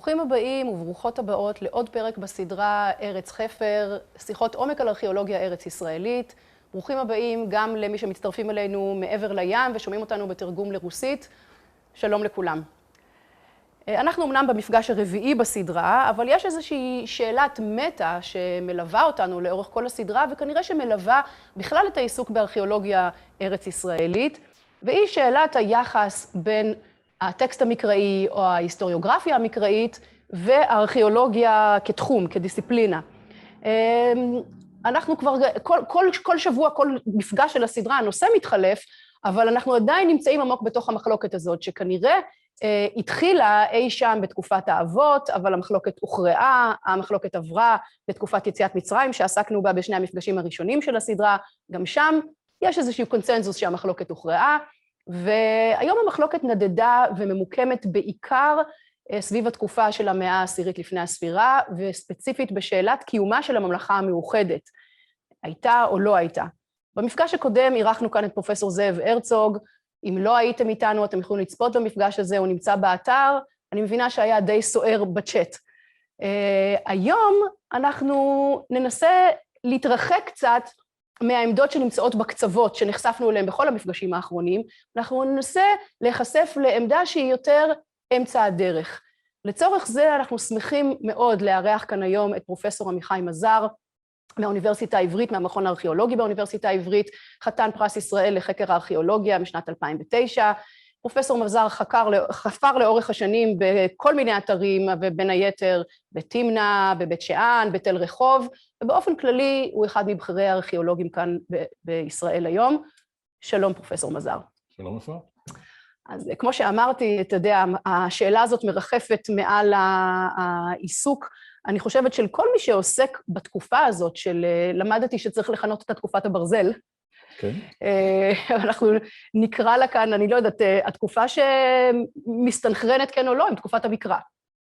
ברוכים הבאים וברוכות הבאות לעוד פרק בסדרה ארץ חפר, שיחות עומק על ארכיאולוגיה ארץ ישראלית. ברוכים הבאים גם למי שמצטרפים אלינו מעבר לים ושומעים אותנו בתרגום לרוסית. שלום לכולם. אנחנו אמנם במפגש הרביעי בסדרה, אבל יש איזושהי שאלת מטה שמלווה אותנו לאורך כל הסדרה, וכנראה שמלווה בכלל את העיסוק בארכיאולוגיה ארץ ישראלית, והיא שאלת היחס בין הטקסט המקראי או ההיסטוריוגרפיה המקראית והארכיאולוגיה כתחום, כדיסציפלינה. אנחנו כבר, כל שבוע, כל מפגש של הסדרה, הנושא מתחלף, אבל אנחנו עדיין נמצאים עמוק בתוך המחלוקת הזאת, שכנראה התחילה אי שם בתקופת האבות, אבל המחלוקת הוכרעה, המחלוקת עברה לתקופת יציאת מצרים, שעסקנו בה בשני המפגשים הראשונים של הסדרה, גם שם יש איזשהו קונצנזוס שהמחלוקת הוכרעה, והיום המחלוקת נדדה וממוקמת בעיקר סביב התקופה של המאה העשירית לפני הספירה, וספציפית בשאלת קיומה של הממלכה המאוחדת, הייתה או לא הייתה. במפגש הקודם אירחנו כאן את פרופסור זאב הרצוג, אם לא הייתם איתנו אתם יכולים לצפות במפגש הזה, הוא נמצא באתר, אני מבינה שהיה די סוער בצ'אט. היום אנחנו ננסה להתרחק קצת מהעמדות שנמצאות בקצוות, שנחשפנו אליהן בכל המפגשים האחרונים, אנחנו ננסה להיחשף לעמדה שהיא יותר אמצע הדרך. לצורך זה אנחנו שמחים מאוד לארח כאן היום את פרופסור עמיחי מזר, מהאוניברסיטה העברית, מהמכון הארכיאולוגי באוניברסיטה העברית, חתן פרס ישראל לחקר הארכיאולוגיה משנת 2009. פרופסור מזר חפר לאורך השנים בכל מיני אתרים, ובין היתר בתמנע, בבית שאן, בתל רחוב, ובאופן כללי הוא אחד מבכירי הארכיאולוגים כאן בישראל היום. שלום פרופסור מזר. שלום אפרת. אז כמו שאמרתי, אתה יודע, השאלה הזאת מרחפת מעל העיסוק, אני חושבת של כל מי שעוסק בתקופה הזאת, למדתי שצריך לכנות את תקופת הברזל. כן. אנחנו נקרא לה כאן, אני לא יודעת, התקופה שמסתנכרנת כן או לא, עם תקופת המקרא,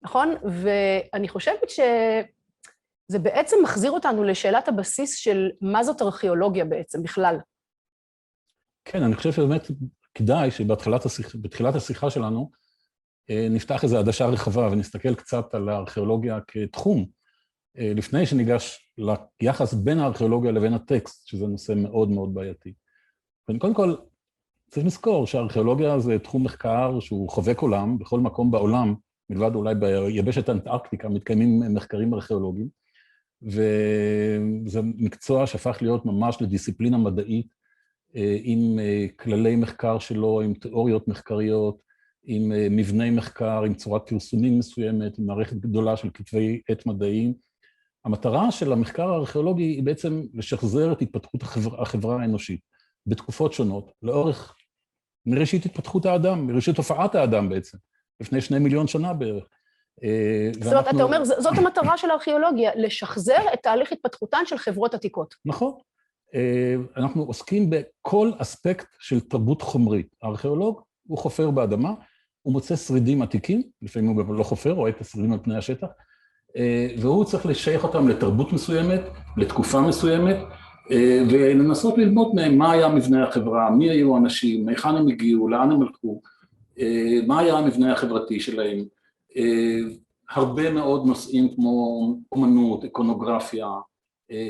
נכון? ואני חושבת שזה בעצם מחזיר אותנו לשאלת הבסיס של מה זאת ארכיאולוגיה בעצם בכלל. כן, אני חושב שבאמת כדאי שבתחילת השיחה שלנו, נפתח איזו עדשה רחבה ונסתכל קצת על הארכיאולוגיה כתחום, לפני שניגש ליחס בין הארכיאולוגיה לבין הטקסט, שזה נושא מאוד מאוד בעייתי. וקודם כל, צריך לזכור שהארכיאולוגיה זה תחום מחקר שהוא חובק עולם, בכל מקום בעולם, מלבד אולי ביבשת אנטארקטיקה, מתקיימים מחקרים ארכיאולוגיים, וזה מקצוע שהפך להיות ממש לדיסציפלינה מדעית, עם כללי מחקר שלו, עם תיאוריות מחקריות, עם מבני מחקר, עם צורת פרסומים מסוימת, עם מערכת גדולה של כתבי עת מדעיים. המטרה של המחקר הארכיאולוגי היא בעצם לשחזר את התפתחות החברה האנושית, בתקופות שונות, מראשית התפתחות האדם, מראשית הופעת האדם בעצם, לפני 2 מיליון שנה בערך. זאת אומרת, אתה אומר, זאת המטרה של הארכיאולוגיה, לשחזר את תהליך התפתחותן של חברות עתיקות. נכון. אנחנו עוסקים בכל אספקט של תרבות חומרית. הארכיאולוג הוא חופר באדמה, הוא מוצא שרידים עתיקים, לפעמים הוא גם לא חופר, רואה את השרידים על פני השטח, והוא צריך לשייך אותם לתרבות מסוימת, לתקופה מסוימת, ולנסות ללמוד מהם מה היה מבנה החברה, מי היו האנשים, מהיכן הם הגיעו, לאן הם הלכו, מה היה המבנה החברתי שלהם. הרבה מאוד נושאים כמו אומנות, איקונוגרפיה,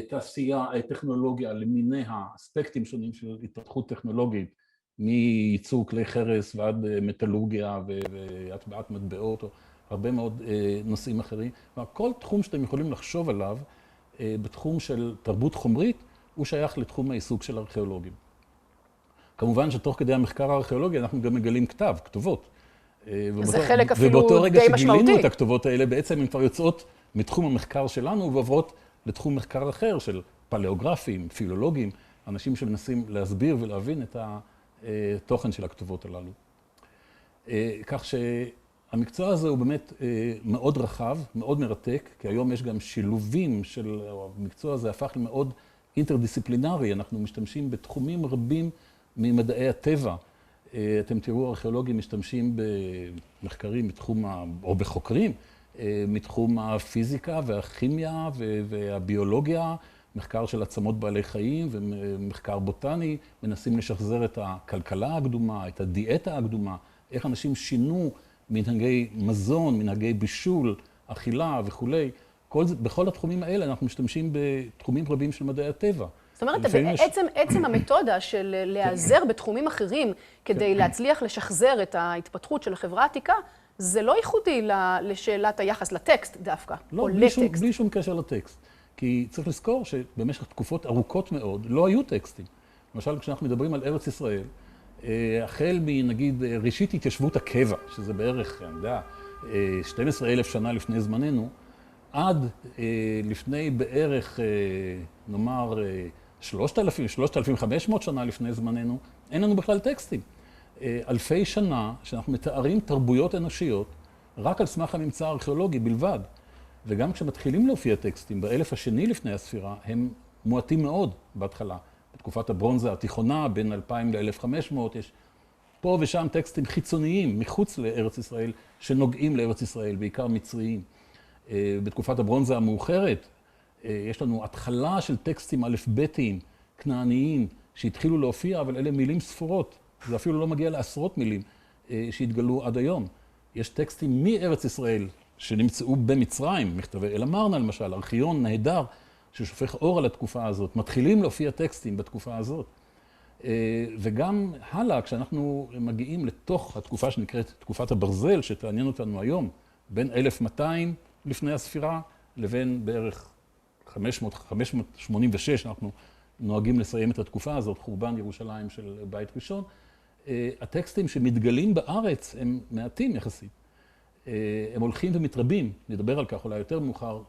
תעשייה, טכנולוגיה, למיני האספקטים שונים של התפתחות טכנולוגית, מייצור כלי חרס ועד מטלורגיה והטבעת מטבעות, או הרבה מאוד נושאים אחרים. כל תחום שאתם יכולים לחשוב עליו בתחום של תרבות חומרית, הוא שייך לתחום העיסוק של הארכיאולוגים. כמובן שתוך כדי המחקר הארכיאולוגי אנחנו גם מגלים כתובות. זה חלק אפילו די משמעותי. ובאותו רגע שגילינו את הכתובות האלה, בעצם הן כבר יוצאות מתחום המחקר שלנו ועוברות לתחום מחקר אחר של פלאוגרפים, פילולוגים, אנשים שמנסים להסביר ולהבין את התוכן של הכתובות הללו. כך שהמקצוע הזה הוא באמת מאוד רחב, מאוד מרתק, כי היום יש גם שילובים של המקצוע הזה, הפך למאוד אינטרדיסציפלינרי, אנחנו משתמשים בתחומים רבים ממדעי הטבע. אתם תראו, ארכיאולוגים משתמשים במחקרים מתחום, או בחוקרים, מתחום הפיזיקה והכימיה והביולוגיה, מחקר של עצמות בעלי חיים ומחקר בוטני, מנסים לשחזר את הכלכלה הקדומה, את הדיאטה הקדומה, איך אנשים שינו מנהגי מזון, מנהגי בישול, אכילה וכולי. בכל התחומים האלה אנחנו משתמשים בתחומים רבים של מדעי הטבע. זאת אומרת, עצם המתודה של להיעזר בתחומים אחרים כדי להצליח לשחזר את ההתפתחות של החברה העתיקה, זה לא ייחודי לשאלת היחס לטקסט דווקא, או לטקסט. בלי שום קשר לטקסט. כי צריך לזכור שבמשך תקופות ארוכות מאוד לא היו טקסטים. למשל, כשאנחנו מדברים על ארץ ישראל, החל מנגיד ראשית התיישבות הקבע, שזה בערך, אני יודע, 12,000 שנה לפני זמננו, עד לפני בערך, נאמר, 3,500 שנה לפני זמננו, אין לנו בכלל טקסטים. אלפי שנה שאנחנו מתארים תרבויות אנושיות רק על סמך הממצא הארכיאולוגי בלבד. וגם כשמתחילים להופיע טקסטים באלף השני לפני הספירה, הם מועטים מאוד בהתחלה. בתקופת הברונזה התיכונה, בין 2000 ל-1500, יש פה ושם טקסטים חיצוניים מחוץ לארץ ישראל, שנוגעים לארץ ישראל, בעיקר מצריים. בתקופת הברונזה המאוחרת, יש לנו התחלה של טקסטים אלף-ביתיים, כנעניים, שהתחילו להופיע, אבל אלה מילים ספורות. זה אפילו לא מגיע לעשרות מילים שהתגלו עד היום. יש טקסטים מארץ ישראל שנמצאו במצרים, מכתבי אל-אמרנה למשל, ארכיון נהדר ששופך אור על התקופה הזאת. מתחילים להופיע טקסטים בתקופה הזאת. וגם הלאה, כשאנחנו מגיעים לתוך התקופה שנקראת תקופת הברזל, שתעניין אותנו היום, בין 1200 לפני הספירה לבין בערך 586, אנחנו נוהגים לסיים את התקופה הזאת, חורבן ירושלים של בית ראשון. הטקסטים שמתגלים בארץ הם מעטים יחסית. הם הולכים ומתרבים, נדבר על כך אולי יותר מאוחר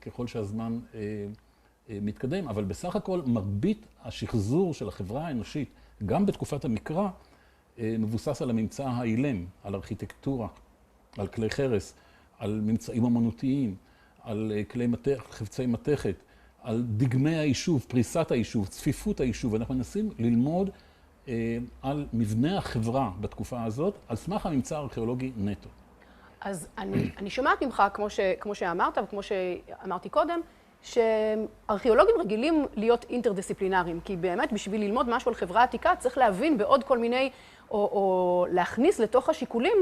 ככל שהזמן מתקדם, אבל בסך הכל מרבית השחזור של החברה האנושית, גם בתקופת המקרא, מבוסס על הממצא האילם, על ארכיטקטורה, על כלי חרס, על ממצאים אמנותיים, על חפצי מתכת, על דגמי היישוב, פריסת היישוב, צפיפות היישוב. אנחנו מנסים ללמוד על מבנה החברה בתקופה הזאת, על סמך הממצא הארכיאולוגי נטו. אז אני שומעת ממך, כמו שאמרת וכמו שאמרתי קודם, שארכיאולוגים רגילים להיות אינטרדיסציפלינריים, כי באמת בשביל ללמוד משהו על חברה עתיקה צריך להבין בעוד כל מיני, או להכניס לתוך השיקולים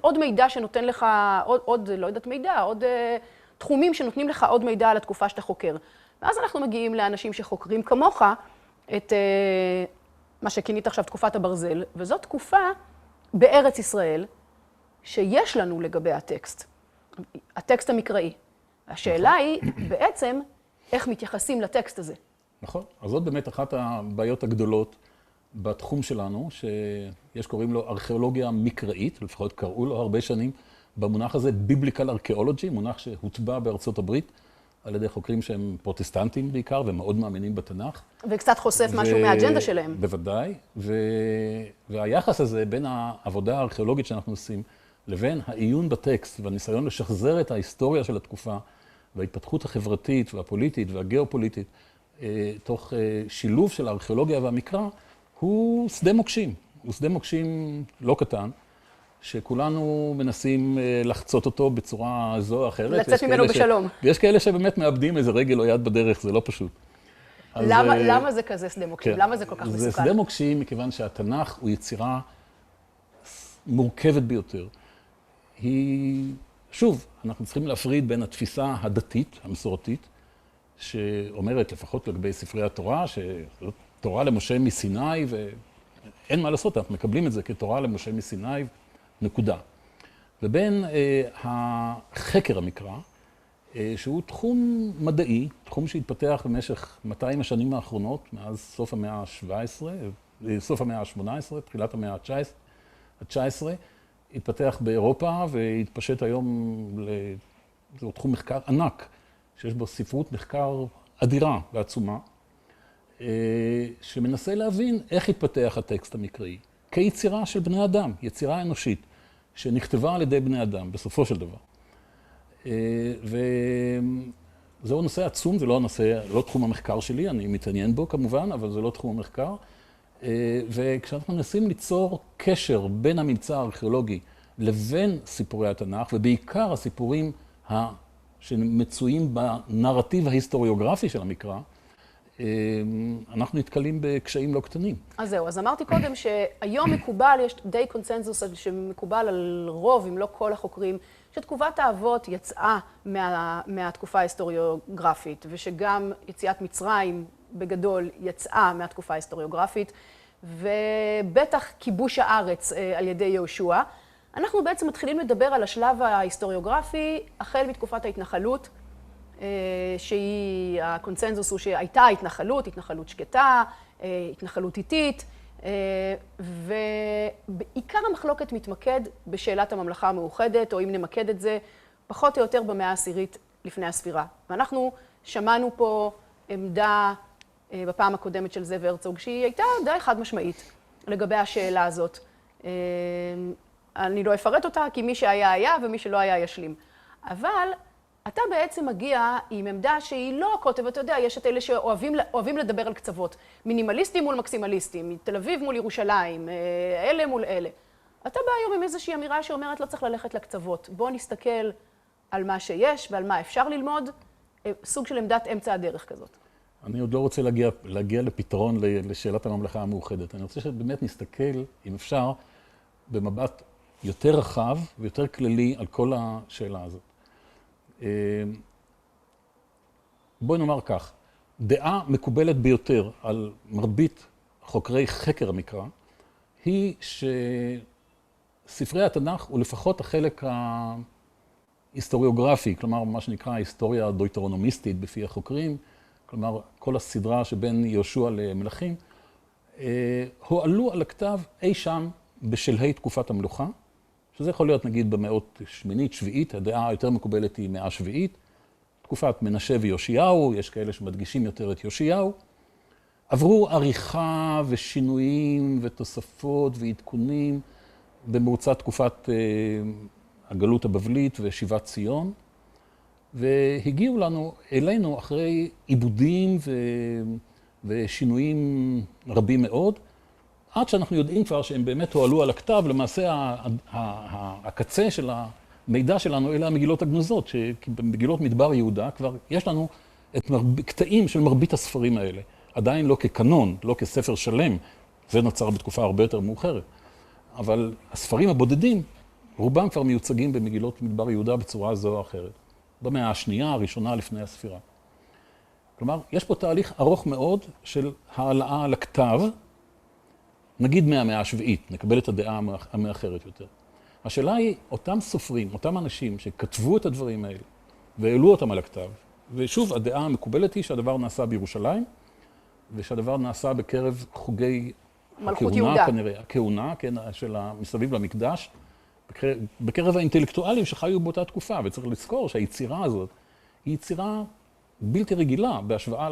עוד מידע שנותן לך, עוד לא יודעת מידע, עוד תחומים שנותנים לך עוד מידע על התקופה שאתה חוקר. ואז אנחנו מגיעים לאנשים שחוקרים כמוך את מה שכינית עכשיו תקופת הברזל, וזאת תקופה בארץ ישראל שיש לנו לגבי הטקסט המקראי. השאלה היא בעצם איך מתייחסים לטקסט הזה. נכון, אז זאת באמת אחת הבעיות הגדולות בתחום שלנו, שיש קוראים לו ארכיאולוגיה מקראית, לפחות קראו לו הרבה שנים, במונח הזה ביבליקל ארכיאולוגי, מונח שהוטבע בארצות הברית על ידי חוקרים שהם פרוטסטנטים בעיקר ומאוד מאמינים בתנ"ך. וקצת חושף משהו מהאג'נדה שלהם. בוודאי, והיחס הזה בין העבודה הארכיאולוגית שאנחנו עושים לבין העיון בטקסט והניסיון לשחזר את ההיסטוריה של התקופה וההתפתחות החברתית והפוליטית והגיאופוליטית תוך שילוב של הארכיאולוגיה והמקרא, הוא שדה מוקשים. הוא שדה מוקשים לא קטן, שכולנו מנסים לחצות אותו בצורה זו או אחרת. לצאת ממנו בשלום. ויש כאלה שבאמת מאבדים איזה רגל או יד בדרך, זה לא פשוט. למה זה כזה שדה מוקשים? למה זה כל כך מסוכן? זה שדה מוקשים מכיוון שהתנ"ך הוא יצירה מורכבת ביותר. שוב, אנחנו צריכים להפריד בין התפיסה הדתית, המסורתית, שאומרת לפחות לגבי ספרי התורה, שזאת תורה למשה מסיני, ואין מה לעשות, אנחנו מקבלים את זה כתורה למשה מסיני, נקודה. ובין החקר המקרא, שהוא תחום מדעי, תחום שהתפתח במשך 200 השנים האחרונות, מאז סוף המאה ה-17, סוף המאה ה-18, תחילת המאה ה-19, התפתח באירופה והתפשט היום זהו תחום מחקר ענק, שיש בו ספרות מחקר אדירה ועצומה, שמנסה להבין איך התפתח הטקסט המקראי, כיצירה של בני אדם, יצירה אנושית, שנכתבה על ידי בני אדם, בסופו של דבר. וזהו נושא עצום, זה לא תחום המחקר שלי, אני מתעניין בו כמובן, אבל זה לא תחום המחקר. וכשאנחנו מנסים ליצור קשר בין הממצא הארכיאולוגי לבין סיפורי התנ"ך, ובעיקר הסיפורים שמצויים בנרטיב ההיסטוריוגרפי של המקרא, אנחנו נתקלים בקשיים לא קטנים. אז זהו, אז אמרתי קודם שהיום מקובל, יש די קונצנזוס שמקובל על רוב, אם לא כל החוקרים, שתקופת האבות יצאה מהתקופה ההיסטוריוגרפית, ושגם יציאת מצרים בגדול יצאה מהתקופה ההיסטוריוגרפית, ובטח כיבוש הארץ על ידי יהושע. אנחנו בעצם מתחילים לדבר על השלב ההיסטוריוגרפי החל מתקופת ההתנחלות, שהיא, הקונצנזוס הוא שהייתה התנחלות, התנחלות שקטה, התנחלות איטית, ובעיקר המחלוקת מתמקד בשאלת הממלכה המאוחדת, או אם נמקד את זה, פחות או יותר במאה העשירית לפני הספירה. ואנחנו שמענו פה עמדה בפעם הקודמת של זאב הרצוג, שהיא הייתה די חד משמעית לגבי השאלה הזאת. אני לא אפרט אותה, כי מי שהיה היה ומי שלא היה ישלים. אבל אתה בעצם מגיע עם עמדה שהיא לא הקוטב, אתה יודע, יש את אלה שאוהבים לדבר על קצוות. מינימליסטים מול מקסימליסטים, תל אביב מול ירושלים, אלה מול אלה. אתה בא היום עם איזושהי אמירה שאומרת לא צריך ללכת לקצוות. בוא נסתכל על מה שיש ועל מה אפשר ללמוד, סוג של עמדת אמצע הדרך כזאת. אני עוד לא רוצה להגיע לפתרון לשאלת הממלכה המאוחדת. אני רוצה שבאמת נסתכל, אם אפשר, במבט יותר רחב ויותר כללי על כל השאלה הזאת. בואי נאמר כך, דעה מקובלת ביותר על מרבית חוקרי חקר המקרא, היא שספרי התנ"ך הוא לפחות החלק ההיסטוריוגרפי, כלומר מה שנקרא ההיסטוריה הדויטרונומיסטית בפי החוקרים, כלומר כל הסדרה שבין יהושע למלכים, הועלו על הכתב אי שם בשלהי תקופת המלוכה, שזה יכול להיות נגיד במאות שמינית, שביעית, הדעה היותר מקובלת היא מאה שביעית, תקופת מנשה ויאשיהו, יש כאלה שמדגישים יותר את יאשיהו, עברו עריכה ושינויים ותוספות ועדכונים במרוצת תקופת הגלות הבבלית ושיבת ציון, והגיעו אלינו אחרי עיבודים ושינויים רבים מאוד, עד שאנחנו יודעים כבר שהם באמת הועלו על הכתב, למעשה הקצה של המידע שלנו אלה המגילות הגנוזות, שבמגילות מדבר יהודה כבר יש לנו את קטעים של מרבית הספרים האלה. עדיין לא כקנון, לא כספר שלם, זה נוצר בתקופה הרבה יותר מאוחרת. אבל הספרים הבודדים, רובם כבר מיוצגים במגילות מדבר יהודה בצורה זו או אחרת. במאה השנייה, הראשונה לפני הספירה. כלומר, יש פה תהליך ארוך מאוד של העלאה על הכתב, נגיד מהמאה השביעית, נקבל את הדעה המאחרת יותר. השאלה היא, אותם סופרים, אותם אנשים שכתבו את הדברים האלה, והעלו אותם על הכתב, ושוב, הדעה המקובלת היא שהדבר נעשה בירושלים, ושהדבר נעשה בקרב חוגי הכהונה, כנראה, הכהונה, כן, של מסביב למקדש, בקרב האינטלקטואלים שחיו באותה תקופה, וצריך לזכור שהיצירה הזאת היא יצירה בלתי רגילה בהשוואה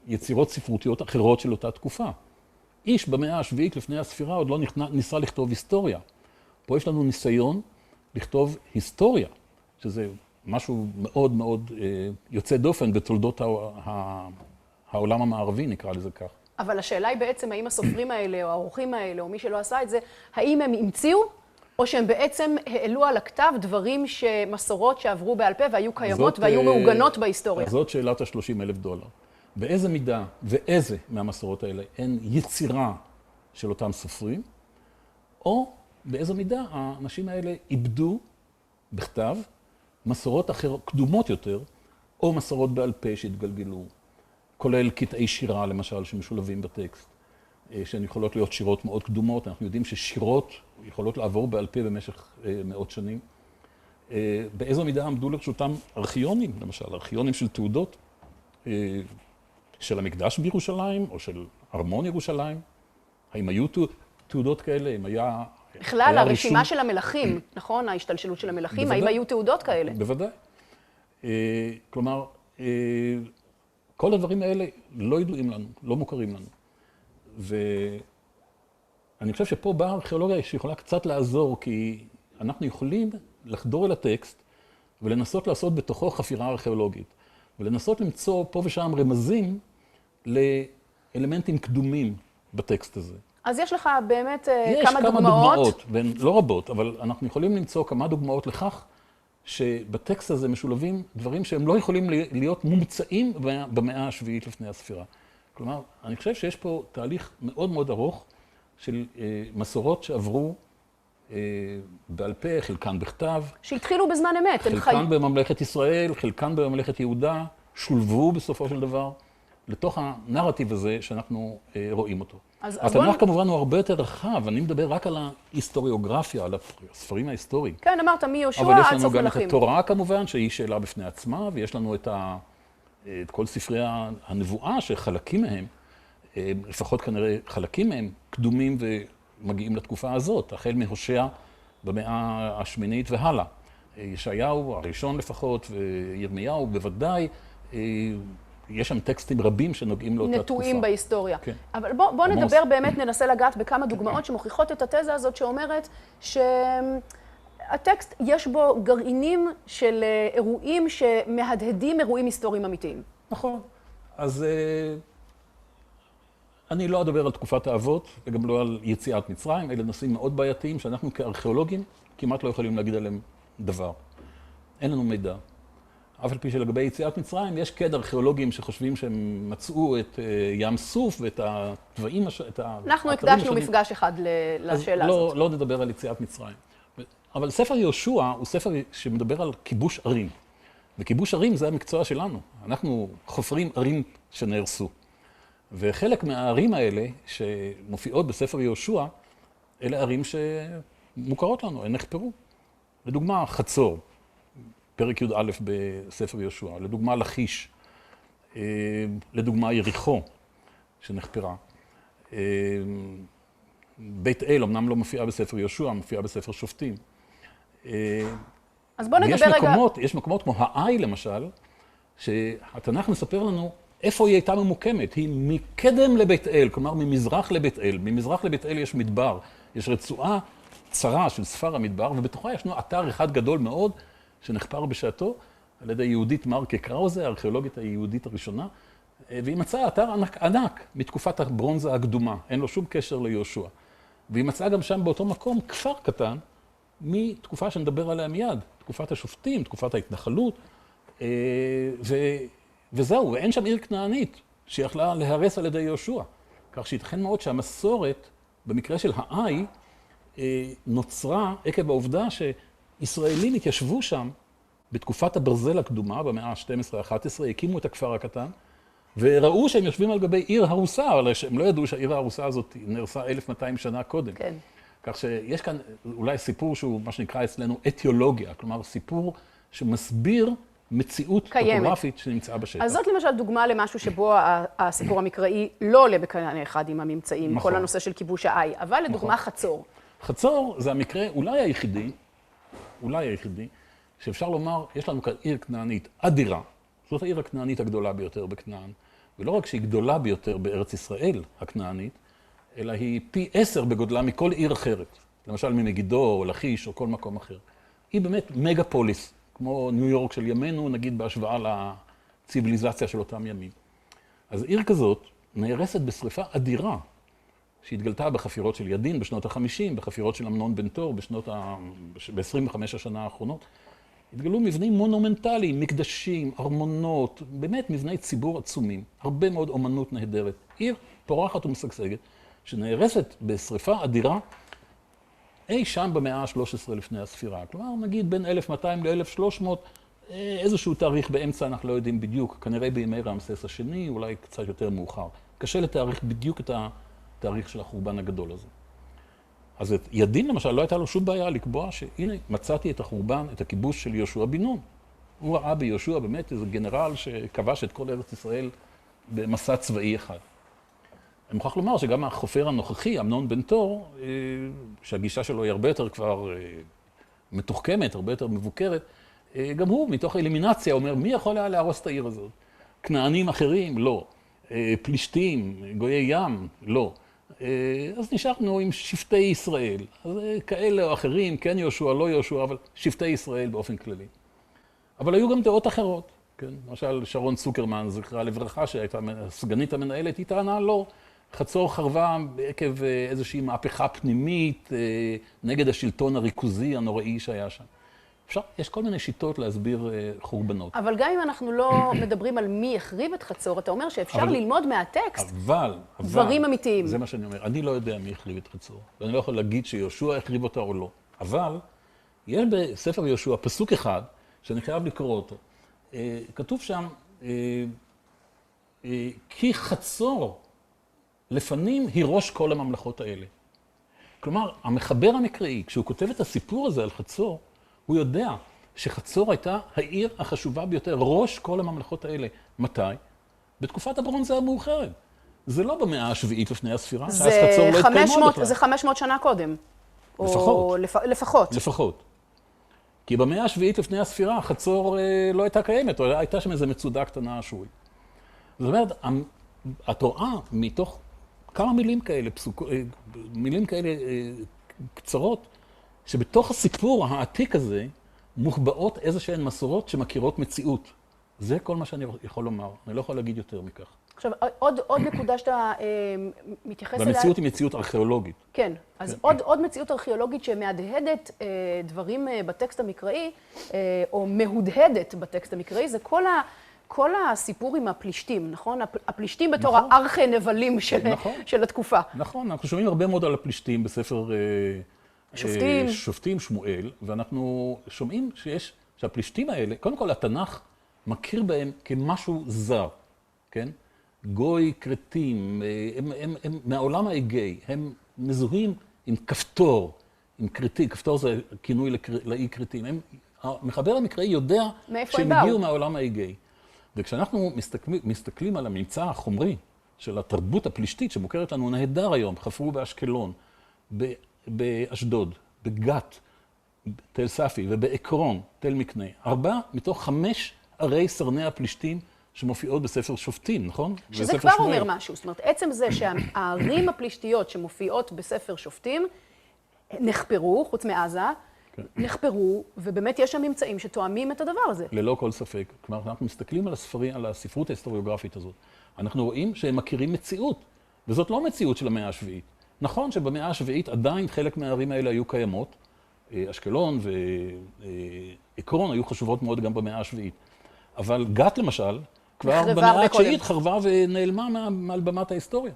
ליצירות ספרותיות אחרות של אותה תקופה. איש במאה השביעית לפני הספירה עוד לא ניסה לכתוב היסטוריה. פה יש לנו ניסיון לכתוב היסטוריה, שזה משהו מאוד מאוד יוצא דופן בתולדות העולם המערבי, נקרא לזה כך. אבל השאלה היא בעצם האם הסופרים האלה, או העורכים האלה, או מי שלא עשה את זה, האם הם המציאו, או שהם בעצם העלו על הכתב דברים שמסורות שעברו בעל פה והיו קיימות והיו מעוגנות בהיסטוריה. זאת שאלת $30,000. באיזה מידה ואיזה מהמסורות האלה הן יצירה של אותם סופרים, או באיזו מידה האנשים האלה איבדו בכתב מסורות אחרות, קדומות יותר, או מסורות בעל פה שהתגלגלו, כולל קטעי שירה למשל שמשולבים בטקסט, שהן יכולות להיות שירות מאוד קדומות. אנחנו יודעים ששירות יכולות לעבור בעל פה במשך מאות שנים. באיזו מידה עמדו לרשותם ארכיונים, למשל, ארכיונים של תעודות של המקדש בירושלים, או של ארמון ירושלים. האם היו תעודות כאלה? אם היה... בכלל, הרשימה של המלכים, נכון? ההשתלשלות של המלכים, האם היו תעודות כאלה? בוודאי. כלומר, כל הדברים האלה לא ידועים לנו, לא מוכרים לנו. ואני חושב שפה באה הארכיאולוגיה שיכולה קצת לעזור, כי אנחנו יכולים לחדור אל הטקסט ולנסות לעשות בתוכו חפירה ארכיאולוגית, ולנסות למצוא פה ושם רמזים לאלמנטים קדומים בטקסט הזה. אז יש לך באמת יש כמה דוגמאות, והן לא רבות, אבל אנחנו יכולים למצוא כמה דוגמאות לכך שבטקסט הזה משולבים דברים שהם לא יכולים להיות מומצאים במאה השביעית לפני הספירה. כלומר, אני חושב שיש פה תהליך מאוד מאוד ארוך של מסורות שעברו בעל פה, חלקן בכתב. שהתחילו בזמן אמת. חלקן בממלכת ישראל, חלקן בממלכת יהודה, שולבו בסופו של דבר לתוך הנרטיב הזה שאנחנו רואים אותו. התנ"ך כמובן הוא הרבה יותר רחב, אני מדבר רק על ההיסטוריוגרפיה, על הספרים ההיסטוריים. כן, אמרת מי יהושע עד סוף מלכים. אבל יש לנו גם את התורה כמובן, שהיא שאלה בפני עצמה, ויש לנו את כל ספרי הנבואה, שחלקים מהם, לפחות כנראה חלקים מהם, קדומים ומגיעים לתקופה הזאת, החל מהושע במאה השמינית והלאה. ישעיהו, הראשון לפחות, וירמיהו בוודאי, יש שם טקסטים רבים שנוגעים לאותה תקופה. נטועים בהיסטוריה. כן. אבל בוא נדבר באמת, ננסה לגעת בכמה דוגמאות שמוכיחות את התזה הזאת שאומרת שהטקסט יש בו גרעינים של אירועים שמהדהדים אירועים היסטוריים אמיתיים. נכון. אז אני לא אדבר על תקופת האבות וגם לא על יציאת מצרים, אלה נושאים מאוד בעייתיים שאנחנו כארכיאולוגים כמעט לא יכולים להגיד עליהם דבר. אין לנו מידע. אף על פי שלגבי יציאת מצרים, יש כד ארכיאולוגים שחושבים שהם מצאו את ים סוף ואת התוואים, את האתרים. אנחנו הקדשנו מפגש אחד לשאלה הזאת. לא נדבר על יציאת מצרים. אבל ספר יהושע הוא ספר שמדבר על כיבוש ערים. וכיבוש ערים זה המקצוע שלנו. אנחנו חופרים ערים שנהרסו. וחלק מהערים האלה שמופיעות בספר יהושע, אלה ערים שמוכרות לנו, הן נחפרו. לדוגמה, חצור. פרק י"א בספר יהושע, לדוגמה לכיש, לדוגמה יריחו שנחפרה. בית אל אמנם לא מופיעה בספר יהושע, מופיעה בספר שופטים. אז בוא נדבר רגע. יש מקומות כמו העי למשל, שהתנ"ך מספר לנו איפה היא הייתה ממוקמת. היא מקדם לבית אל, כלומר ממזרח לבית אל. ממזרח לבית אל יש מדבר, יש רצועה צרה של ספר המדבר, ובתוכה ישנו אתר אחד גדול מאוד, שנחפר בשעתו על ידי יהודית מרקה קראוזה, הארכיאולוגית היהודית הראשונה, והיא מצאה אתר ענק מתקופת הברונזה הקדומה, אין לו שום קשר ליהושע. והיא מצאה גם שם באותו מקום כפר קטן, מתקופה שנדבר עליה מיד, תקופת השופטים, תקופת ההתנחלות, וזהו, ואין שם עיר כנענית שיכלה להרס על ידי יהושע. כך שייתכן מאוד שהמסורת, במקרה של העי, נוצרה עקב העובדה ישראלים התיישבו שם בתקופת הברזל הקדומה, במאה ה-12-11, הקימו את הכפר הקטן, וראו שהם יושבים על גבי עיר הרוסה, אבל הם לא ידעו שהעיר הרוסה הזאת נהרסה 1200 שנה קודם. כן. כך שיש כאן אולי סיפור שהוא מה שנקרא אצלנו אתיולוגיה, כלומר סיפור שמסביר מציאות טופוגרפית שנמצאה בשטח. אז זאת למשל דוגמה למשהו שבו הסיפור המקראי לא עולה בקנה אחד עם הממצאים, נכון. כל הנושא של כיבוש העי, אבל לדוגמה נכון. חצור. חצור זה המקרה אולי היחידי, שאפשר לומר, יש לנו כאן עיר כנענית אדירה. זאת העיר הכנענית הגדולה ביותר בכנען. ולא רק שהיא גדולה ביותר בארץ ישראל הכנענית, אלא היא פי 10 בגודלה מכל עיר אחרת. למשל ממגידו או לכיש או כל מקום אחר. היא באמת מגה-פוליס, כמו ניו יורק של ימינו, נגיד בהשוואה לציביליזציה של אותם ימים. אז עיר כזאת נהרסת בשריפה אדירה, שהתגלתה בחפירות של ידין בשנות ה-50, בחפירות של אמנון בן תור ב-25 השנה האחרונות. התגלו מבנים מונומנטליים, מקדשים, ארמונות, באמת מבני ציבור עצומים, הרבה מאוד אומנות נהדרת. עיר פורחת ומשגשגת, שנהרסת בשריפה אדירה, אי שם במאה ה-13 לפני הספירה. כלומר, נגיד בין 1200 ל-1300, איזשהו תאריך באמצע, אנחנו לא יודעים בדיוק, כנראה בימי רמסס השני, אולי קצת יותר מאוחר. קשה לתאריך בדיוק את התאריך של החורבן הגדול הזה. אז את ידין למשל לא הייתה לו שום בעיה לקבוע שהנה מצאתי את החורבן, את הכיבוש של יהושע בן נון. הוא ראה ביהושע באמת איזה גנרל שכבש את כל ארץ ישראל במסע צבאי אחד. אני מוכרח לומר שגם החופר הנוכחי, אמנון בן תור, שהגישה שלו היא הרבה יותר כבר מתוחכמת, הרבה יותר מבוקרת, גם הוא מתוך האלימינציה אומר מי יכול היה להרוס את העיר הזאת? כנענים אחרים? לא. פלישתים, גויי ים? לא. אז נשארנו עם שבטי ישראל, אז כאלה או אחרים, כן יהושע, לא יהושע, אבל שבטי ישראל באופן כללי. אבל היו גם דעות אחרות, כן? למשל שרון צוקרמן, זכרה לברכה, שהייתה סגנית המנהלת, היא טענה לא. חצור חרבה עקב איזושהי מהפכה פנימית נגד השלטון הריכוזי הנוראי שהיה שם. אפשר, יש כל מיני שיטות להסביר חורבנות. אבל גם אם אנחנו לא מדברים על מי החריב את חצור, אתה אומר שאפשר ללמוד מהטקסט דברים אמיתיים. זה מה שאני אומר. אני לא יודע מי החריב את חצור. ואני לא יכול להגיד שיהושע החריב אותה או לא. אבל יש בספר יהושע פסוק אחד שאני חייב לקרוא אותו. כתוב שם, כי חצור לפנים היא ראש כל הממלכות האלה. כלומר, המחבר המקראי, כשהוא כותב את הסיפור הזה על חצור, הוא יודע שחצור הייתה העיר החשובה ביותר, ראש כל הממלכות האלה. מתי? בתקופת הברונזה המאוחרת. זה לא במאה השביעית לפני הספירה, שאז חצור לא התקיימה בכלל. זה 500 שנה קודם. לפחות. לפחות. לפחות. כי במאה השביעית לפני הספירה, חצור לא הייתה קיימת, או הייתה שם איזו מצודה קטנה אשורית. זאת אומרת, את רואה מתוך כמה מילים כאלה, מילים כאלה קצרות, שבתוך הסיפור העתיק הזה מוחבאות איזשהן מסורות שמכירות מציאות. זה כל מה שאני יכול לומר, אני לא יכול להגיד יותר מכך. עכשיו, עוד נקודה שאתה מתייחס אליה... והמציאות היא מציאות ארכיאולוגית. כן, אז עוד מציאות ארכיאולוגית שמהדהדת דברים בטקסט המקראי, או מהודהדת בטקסט המקראי, זה כל הסיפור עם הפלישתים, נכון? הפלישתים בתור הארכי נבלים של התקופה. נכון, אנחנו שומעים הרבה מאוד על הפלישתים בספר שופטים, שמואל, ואנחנו שומעים שהפלישתים האלה, קודם כל התנ"ך מכיר בהם כמשהו זר, כן? גוי, קרטים, הם מהעולם האגאי, הם מזוהים עם כפתור, עם קרטי, כפתור זה כינוי לאי קרטים. המחבר המקראי יודע שהם הגיעו מהעולם האגאי. וכשאנחנו מסתכלים על הממצא החומרי של התרבות הפלישתית שמוכרת לנו נהדר היום, חפרו באשקלון, באשדוד, בגת, תל ספי ובעקרון, תל מקנה, 4 מתוך 5 ערי סרני הפלישתים שמופיעות בספר שופטים, נכון? שזה כבר אומר משהו. זאת אומרת, עצם זה שהערים הפלישתיות שמופיעות בספר שופטים נחפרו, חוץ מעזה, נחפרו, ובאמת יש שם ממצאים שתואמים את הדבר הזה. ללא כל ספק. כלומר, אנחנו מסתכלים על הספרות ההיסטוריוגרפית הזאת. אנחנו רואים שהם מכירים מציאות, וזאת לא מציאות של המאה השביעית. נכון שבמאה השביעית עדיין חלק מהערים האלה היו קיימות, אשקלון ועקרון היו חשובות מאוד גם במאה השביעית. אבל גת למשל, כבר במאה התשיעית חרבה ונעלמה מעל במת ההיסטוריה.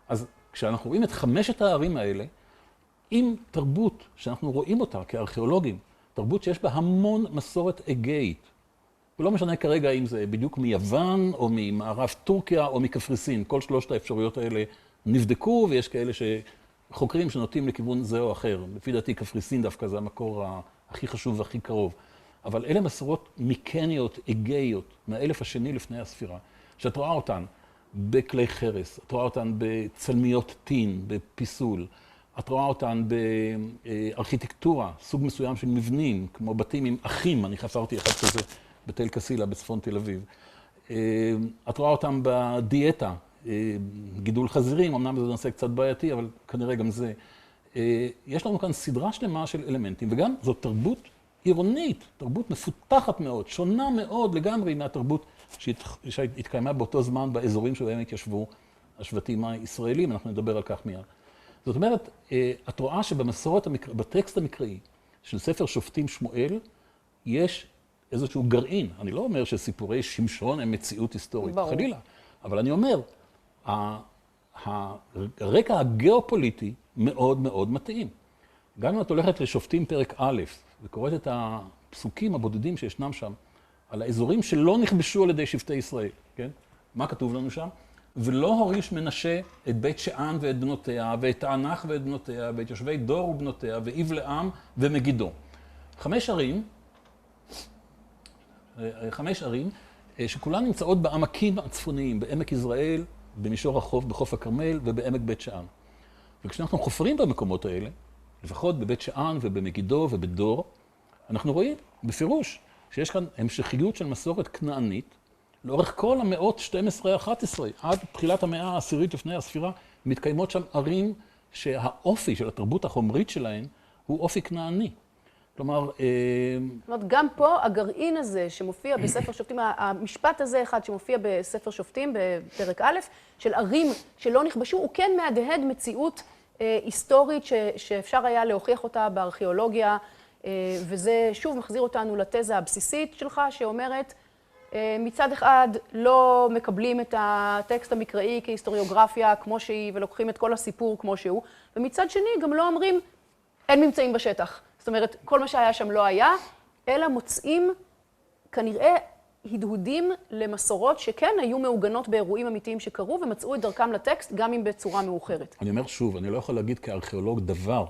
אז כשאנחנו רואים את 5 הערים האלה, עם תרבות שאנחנו רואים אותה כארכיאולוגים, תרבות שיש בה המון מסורת אגאית, ולא משנה כרגע אם זה בדיוק מיוון או ממערב טורקיה או מקפריסין, כל 3 האפשרויות האלה נבדקו, ויש כאלה שחוקרים שנוטים לכיוון זה או אחר. לפי דעתי קפריסין דווקא זה המקור הכי חשוב והכי קרוב. אבל אלה מסורות מיקניות, אגאיות, מהאלף השני לפני הספירה, שאת רואה אותן בכלי חרס, את רואה אותן בצלמיות טין, בפיסול, את רואה אותן בארכיטקטורה, סוג מסוים של מבנים, כמו בתים עם אחים, אני חפרתי אחד כזה בתל קסילה, בצפון תל אביב. את רואה אותן בדיאטה, גידול חזירים, אמנם זה נושא קצת בעייתי, אבל כנראה גם זה. יש לנו כאן סדרה שלמה של אלמנטים, וגם זאת תרבות עירונית, תרבות מפותחת מאוד, שונה מאוד לגמרי מהתרבות שהתקיימה באותו זמן באזורים שבהם התיישבו השבטים הישראלים, אנחנו נדבר על כך מיד. זאת אומרת, את רואה שבמסורת, בטקסט המקראי של ספר שופטים שמואל, יש איזשהו גרעין. אני לא אומר שסיפורי שמשון הם מציאות היסטורית, חלילה. אבל אני אומר, הרקע הגיאופוליטי מאוד מאוד מתאים. גם אם את הולכת לשופטים פרק א', וקוראת את הפסוקים הבודדים שישנם שם, על האזורים שלא נכבשו על ידי שבטי ישראל, כן? מה כתוב לנו שם? ולא הוריש מנשה את בית שאן ואת בנותיה, ואת תענך ואת בנותיה, ואת יושבי דור ובנותיה, ועיבלעם ומגידו. 5 ערים שכולן נמצאות בעמקים הצפוניים, בעמק יזרעאל, במישור החוף, בחוף הכרמל ובעמק בית שאן. וכשאנחנו חופרים במקומות האלה, לפחות בבית שאן ובמגידו ובדור, אנחנו רואים בפירוש שיש כאן המשכיות של מסורת כנענית, לאורך כל המאות 12-11, עד תחילת המאה העשירית לפני הספירה, מתקיימות שם ערים שהאופי של התרבות החומרית שלהן הוא אופי כנעני. כלומר... זאת אומרת, גם פה הגרעין הזה שמופיע בספר שופטים, המשפט הזה אחד שמופיע בספר שופטים בפרק א', של ערים שלא נכבשו, הוא כן מהדהד מציאות היסטורית שאפשר היה להוכיח אותה בארכיאולוגיה וזה שוב מחזיר אותנו לתזה הבסיסית שלך, שאומרת, מצד אחד לא מקבלים את הטקסט המקראי כהיסטוריוגרפיה כמו שהיא, ולוקחים את כל הסיפור כמו שהוא, ומצד שני גם לא אומרים, אין ממצאים בשטח. זאת אומרת, כל מה שהיה שם לא היה, אלא מוצאים כנראה הדהודים למסורות שכן היו מעוגנות באירועים אמיתיים שקרו, ומצאו את דרכם לטקסט, גם אם בצורה מאוחרת. אני אומר שוב, אני לא יכול להגיד כארכיאולוג דבר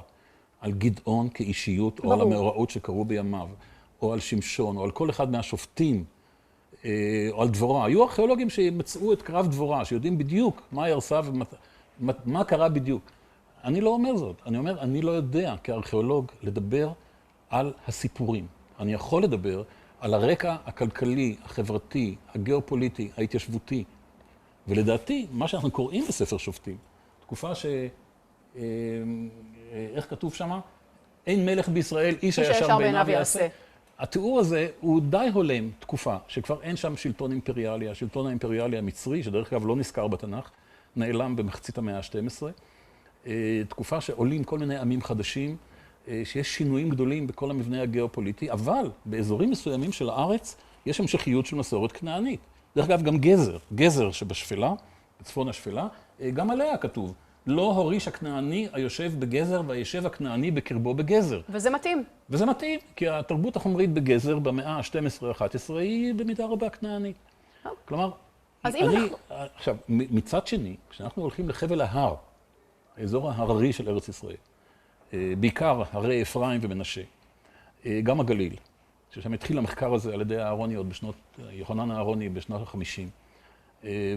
על גדעון כאישיות, או ברור. על המאורעות שקרו בימיו, או על שמשון, או על כל אחד מהשופטים, או על דבורה. היו ארכיאולוגים שמצאו את קרב דבורה, שיודעים בדיוק מה היא הרסה ומה קרה בדיוק. אני לא אומר זאת. אני אומר, אני לא יודע כארכיאולוג לדבר על הסיפורים. אני יכול לדבר על הרקע הכלכלי, החברתי, הגיאופוליטי, ההתיישבותי. ולדעתי, מה שאנחנו קוראים בספר שופטים, תקופה איך כתוב שמה? אין מלך בישראל, איש הישר בעיניו יעשה. התיאור הזה הוא די הולם תקופה, שכבר אין שם שלטון אימפריאלי. השלטון האימפריאלי המצרי, שדרך אגב לא נזכר בתנ"ך, נעלם במחצית המאה ה-12. תקופה שעולים כל מיני עמים חדשים, שיש שינויים גדולים בכל המבנה הגיאופוליטי, אבל באזורים מסוימים של הארץ יש המשכיות של מסורת כנענית. דרך אגב, גם גזר שבשפלה, בצפון השפלה, גם עליה כתוב. לא הוריש הכנעני היושב בגזר והישב הכנעני בקרבו בגזר. וזה מתאים. וזה מתאים, כי התרבות החומרית בגזר במאה ה-12-11 היא במידה רבה כנענית. כלומר, עכשיו, מצד שני, כשאנחנו הולכים לחבל ההר, האזור ההררי של ארץ ישראל, בעיקר הרי אפרים ומנשה, גם הגליל, ששם התחיל המחקר הזה על ידי אהרוני עוד יוחנן אהרוני בשנות ה-50,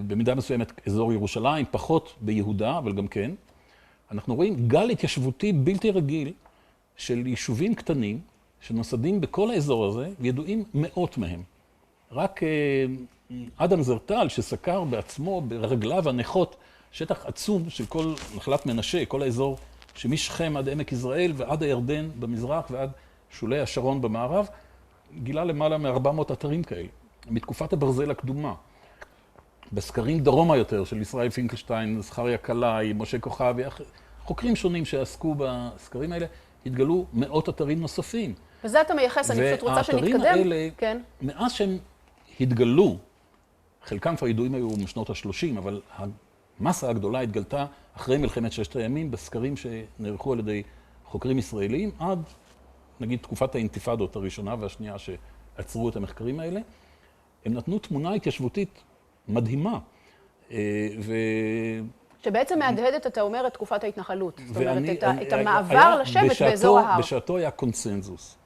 במידה מסוימת אזור ירושלים, פחות ביהודה, אבל גם כן, אנחנו רואים גל התיישבותי בלתי רגיל של יישובים קטנים שנוסדים בכל האזור הזה, וידועים מאות מהם. רק אדם זרטל שסקר בעצמו ברגליו הנכות שטח עצום של כל נחלת מנשה, כל האזור שמשכם עד עמק יזרעאל ועד הירדן במזרח ועד שולי השרון במערב, גילה למעלה מ-400 אתרים כאלה, מתקופת הברזל הקדומה. בסקרים דרומה יותר של ישראל פינקלשטיין, זכריה קלעי, משה כוכבי, חוקרים שונים שעסקו בסקרים האלה, התגלו מאות אתרים נוספים. וזה אתה מייחס, אני פשוט רוצה שנתקדם. והאתרים האלה, כן. מאז שהם התגלו, חלקם כבר ידועים היו משנות ה-30, אבל המסה הגדולה התגלתה אחרי מלחמת ששת הימים, בסקרים שנערכו על ידי חוקרים ישראלים, עד נגיד תקופת האינתיפאדות הראשונה והשנייה שעצרו את המחקרים האלה. הם נתנו תמונה התיישבותית מדהימה. שבעצם מהדהדת, אתה אומר, את תקופת ההתנחלות. זאת אומרת, את המעבר לשבת באזור ההר. בשעתו היה קונסנזוס,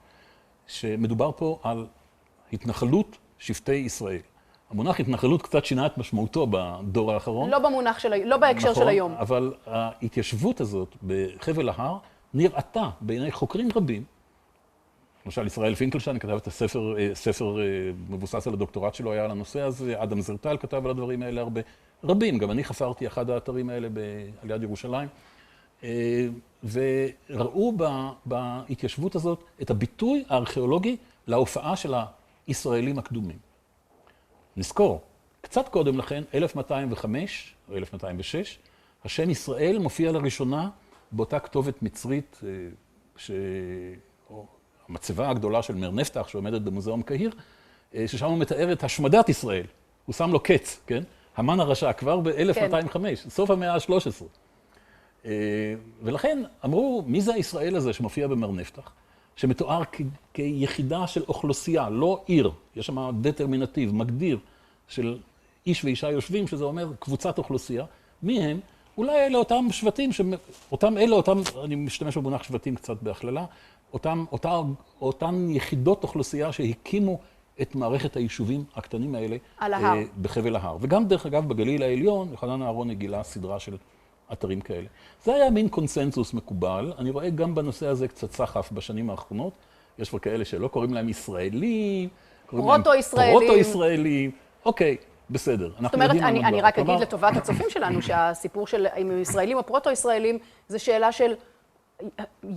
שמדובר פה על התנחלות שבטי ישראל. המונח התנחלות קצת שינה את משמעותו בדור האחרון. לא בהקשר של היום. אבל ההתיישבות הזאת בחבל ההר נראתה בעיני חוקרים רבים, למשל, ישראל פינקלשטיין כתב את ספר מבוסס על הדוקטורט שלו, היה על הנושא הזה, אדם זרטל כתב על הדברים האלה הרבה, רבים, גם אני חפרתי אחד האתרים האלה על יד ירושלים, וראו בהתיישבות הזאת את הביטוי הארכיאולוגי להופעה של הישראלים הקדומים. נזכור, קצת קודם לכן, 1205 או 1206, השם ישראל מופיע לראשונה באותה כתובת מצרית המצבה הגדולה של מר נפתח, שעומדת במוזיאון קהיר, ששם הוא מתאר את השמדת ישראל. הוא שם לו קץ, כן? המן הרשע, כבר ב-1205, סוף המאה ה-13. ולכן אמרו, מי זה הישראל הזה שמופיע במר נפתח? שמתואר כיחידה של אוכלוסייה, לא עיר. יש שם דטרמינטיב, מגדיר, של איש ואישה יושבים, שזה אומר קבוצת אוכלוסייה. מי הם? אולי אלה אותם שבטים, אני משתמש במונח שבטים קצת בהכללה, אותן יחידות אוכלוסייה שהקימו את מערכת היישובים הקטנים האלה בחבל ההר. וגם דרך אגב בגליל העליון, יוחנן אהרוני גילה סדרה של אתרים כאלה. זה היה מין קונסנזוס מקובל. אני רואה גם בנושא הזה קצת סחף בשנים האחרונות. יש כבר כאלה שלא קוראים להם ישראלים, קוראים להם פרוטו-ישראלים. אוקיי, בסדר. זאת אומרת, אני רק אגיד לטובת הצופים שלנו, שהסיפור של אם הם ישראלים או פרוטו-ישראלים, זה שאלה של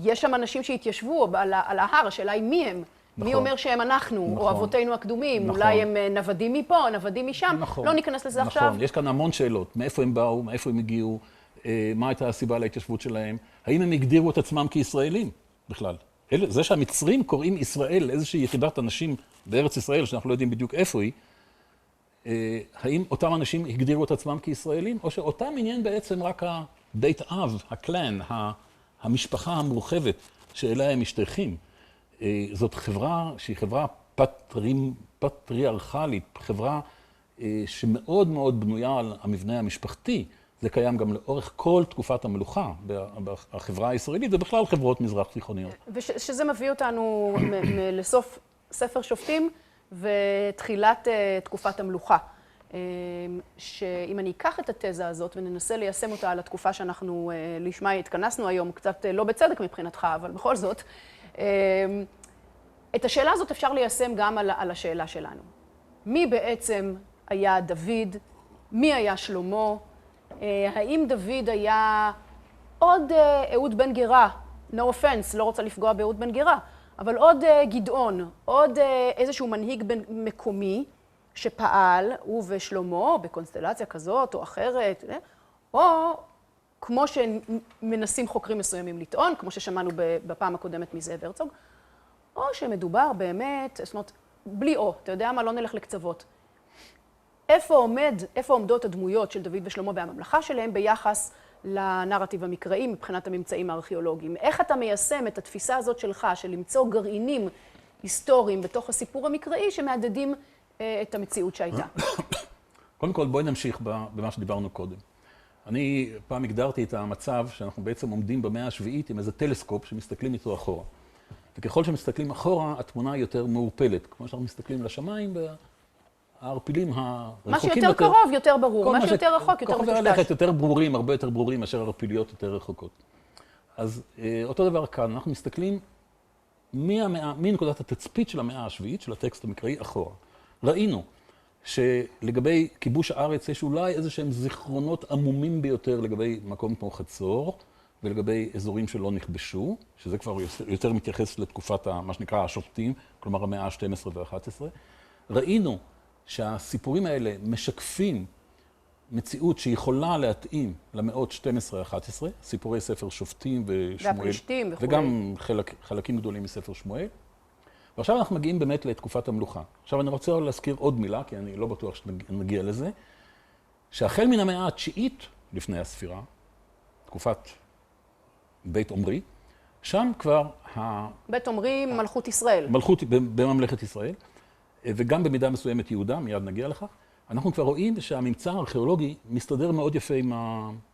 יש שם אנשים שהתיישבו על ההר, השאלה היא מי הם? מי אומר שהם אנחנו, או אבותינו הקדומים? אולי הם נוודים מפה, נוודים משם? לא ניכנס לזה עכשיו. נכון, יש כאן המון שאלות. מאיפה הם באו, מאיפה הם הגיעו, מה הייתה הסיבה להתיישבות שלהם? האם הם הגדירו את עצמם כישראלים בכלל? זה שהמצרים קוראים ישראל לאיזושהי יחידת אנשים בארץ ישראל, שאנחנו לא יודעים בדיוק איפה היא, האם אותם אנשים הגדירו את עצמם כישראלים, או שאותם עניין בעצם רק הבית אב, הקלן, המשפחה המורחבת שאליה הם משתייכים. זאת חברה שהיא חברה פטריארכלית, חברה שמאוד מאוד בנויה על המבנה המשפחתי. זה קיים גם לאורך כל תקופת המלוכה בחברה הישראלית, ובכלל חברות מזרח תיכוניות. ושזה מביא אותנו לסוף ספר שופטים ותחילת תקופת המלוכה. שאם אני אקח את התזה הזאת וננסה ליישם אותה על התקופה שאנחנו לשמה התכנסנו היום, קצת לא בצדק מבחינתך, אבל בכל זאת, את השאלה הזאת אפשר ליישם גם על השאלה שלנו. מי בעצם היה דוד? מי היה שלמה? האם דוד היה עוד אהוד בן גרה? No offense, לא רוצה לפגוע באהוד בן גרה, אבל עוד גדעון, עוד איזשהו מנהיג מקומי שפעל, הוא ושלמה, בקונסטלציה כזאת או אחרת, או כמו שמנסים חוקרים מסוימים לטעון, כמו ששמענו בפעם הקודמת מזאב הרצוג, או שמדובר באמת, זאת אומרת, בלי או, אתה יודע מה, לא נלך לקצוות. איפה עומדות הדמויות של דוד ושלמה והממלכה שלהם ביחס לנרטיב המקראי מבחינת הממצאים הארכיאולוגיים? איך אתה מיישם את התפיסה הזאת שלך, של למצוא גרעינים היסטוריים בתוך הסיפור המקראי שמעדדים את המציאות שהייתה? קודם כל, בואי נמשיך במה שדיברנו קודם. אני פעם הגדרתי את המצב שאנחנו בעצם עומדים במאה השביעית עם איזה טלסקופ שמסתכלים איתו אחורה. וככל שמסתכלים אחורה, התמונה היא יותר מעורפלת. כמו שאנחנו מסתכלים לשמיים, הערפילים הרחוקים מה שיותר קרוב, יותר ברור. מה שיותר רחוק, יותר מטושטש. כוכבי הלכת יותר ברורים, הרבה יותר ברורים, מאשר הערפיליות יותר רחוקות. אז אותו דבר כאן, אנחנו מסתכלים מנקודת התצפית של המאה השביעית, של הטקסט המקראי, אחורה. ראינו שלגבי כיבוש הארץ יש אולי איזה שהם זיכרונות עמומים ביותר לגבי מקום כמו חצור, ולגבי אזורים שלא נכבשו, שזה כבר יותר מתייחס לתקופת מה שנקרא השופטים, כלומר המאה ה-12 וה-11. ראינו שהסיפורים האלה משקפים מציאות שיכולה להתאים למאות 12-11, סיפורי ספר שופטים ושמואל, והפלישתים וכו'. וגם חלקים גדולים מספר שמואל. ועכשיו אנחנו מגיעים באמת לתקופת המלוכה. עכשיו אני רוצה להזכיר עוד מילה, כי אני לא בטוח שנגיע לזה, שהחל מן המאה התשיעית לפני הספירה, תקופת בית עומרי, שם כבר בית עומרי, מלכות ישראל. מלכות בממלכת ישראל, וגם במידה מסוימת יהודה, מיד נגיע לכך. אנחנו כבר רואים שהממצא הארכיאולוגי מסתדר מאוד יפה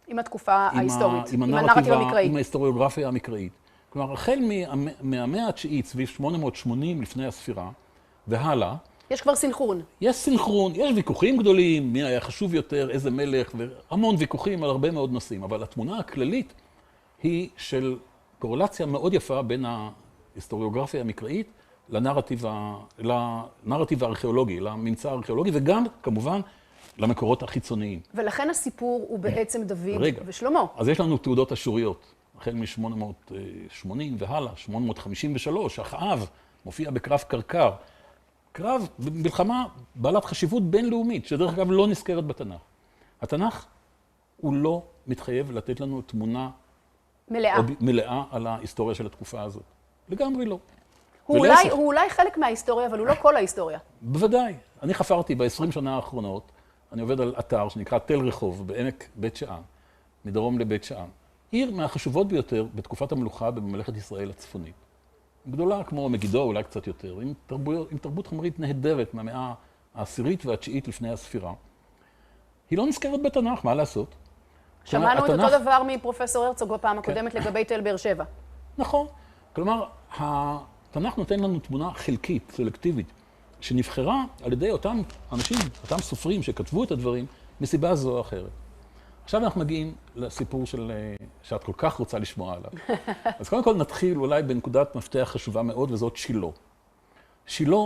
עם התקופה ההיסטורית, עם הנרטיב המקראי. עם ההיסטוריוגרפיה המקראית. כלומר, החל מהמאה התשיעית, סביב 880 לפני הספירה, והלאה, יש כבר סינכרון. יש סינכרון, יש ויכוחים גדולים, מי היה חשוב יותר, איזה מלך, והמון ויכוחים על הרבה מאוד נושאים. אבל התמונה הכללית היא של קורלציה מאוד יפה בין ההיסטוריוגרפיה המקראית לנרטיב הארכיאולוגי, לממצא הארכיאולוגי, וגם, כמובן, למקורות החיצוניים. ולכן הסיפור הוא בעצם דוד ושלמה. אז יש לנו תעודות אשוריות, החל מ-880 והלאה, 853, אחאב מופיע בקרב קרקר. קרב במלחמה בעלת חשיבות בינלאומית, שדרך אגב לא נזכרת בתנ"ך. התנ"ך הוא לא מתחייב לתת לנו תמונה מלאה על ההיסטוריה של התקופה הזאת. לגמרי לא. הוא אולי חלק מההיסטוריה, אבל הוא לא כל ההיסטוריה. בוודאי. אני חפרתי ב-20 שנה האחרונות, אני עובד על אתר שנקרא תל רחוב בעמק בית שאן, מדרום לבית שאן. עיר מהחשובות ביותר בתקופת המלוכה בממלכת ישראל הצפונית. גדולה כמו מגידו, אולי קצת יותר, עם תרבות חומרית נהדרת מהמאה העשירית והתשיעית לפני הספירה. היא לא נזכרת בתנ"ך, מה לעשות? שמענו את אותו דבר מפרופסור הרצוג בפעם הקודמת לגבי תל באר שבע. נכון. כלומר, התנ"ך נותן לנו תמונה חלקית, סלקטיבית, שנבחרה על ידי אותם אנשים, אותם סופרים שכתבו את הדברים, מסיבה זו או אחרת. עכשיו אנחנו מגיעים לסיפור שאת כל כך רוצה לשמוע עליו. אז קודם כל נתחיל אולי בנקודת מפתח חשובה מאוד, וזאת שילה. שילה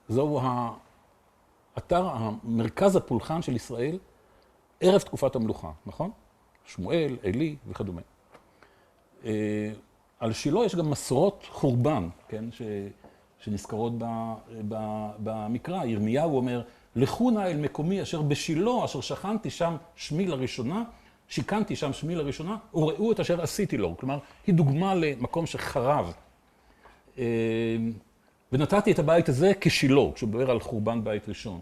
זהו מרכז הפולחן של ישראל ערב תקופת המלוכה, נכון? שמואל, אלי וכדומה. על שילה יש גם מסורות חורבן, כן? שנזכרות במקרא. ירמיהו אומר, לכו נא אל מקומי אשר בשילה, אשר שכנתי שם שמי לראשונה, שיכנתי שם שמי לראשונה, וראו את אשר עשיתי לו. כלומר, היא דוגמה למקום שחרב. ונתתי את הבית הזה כשילה, כשהוא מדבר על חורבן בית ראשון.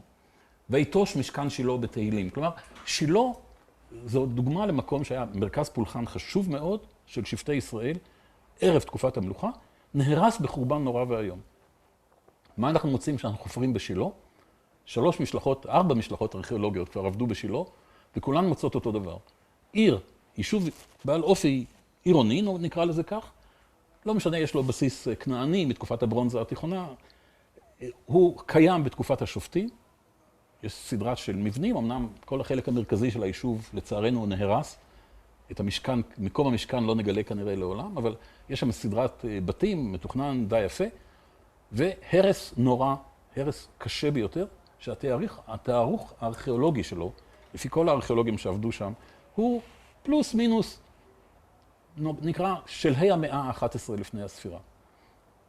ויטוש משכן שילה בתהילים. כלומר, שילה זו דוגמה למקום שהיה מרכז פולחן חשוב מאוד של שבטי ישראל, ערב תקופת המלוכה, נהרס בחורבן נורא ואיום. מה אנחנו מוצאים שאנחנו חופרים בשילה? 4 משלחות ארכיאולוגיות כבר עבדו בשילה, וכולן מוצאות אותו דבר. עיר, יישוב בעל אופי עירוני, נקרא לזה כך, לא משנה, יש לו בסיס כנעני מתקופת הברונזה התיכונה, הוא קיים בתקופת השופטים, יש סדרה של מבנים, אמנם כל החלק המרכזי של היישוב לצערנו נהרס, את המשכן, מקום המשכן לא נגלה כנראה לעולם, אבל יש שם סדרת בתים, מתוכנן די יפה, והרס נורא, הרס קשה ביותר, שהתארוך הארכיאולוגי שלו, לפי כל הארכיאולוגים שעבדו שם, הוא פלוס מינוס, נקרא שלהי המאה ה-11 לפני הספירה.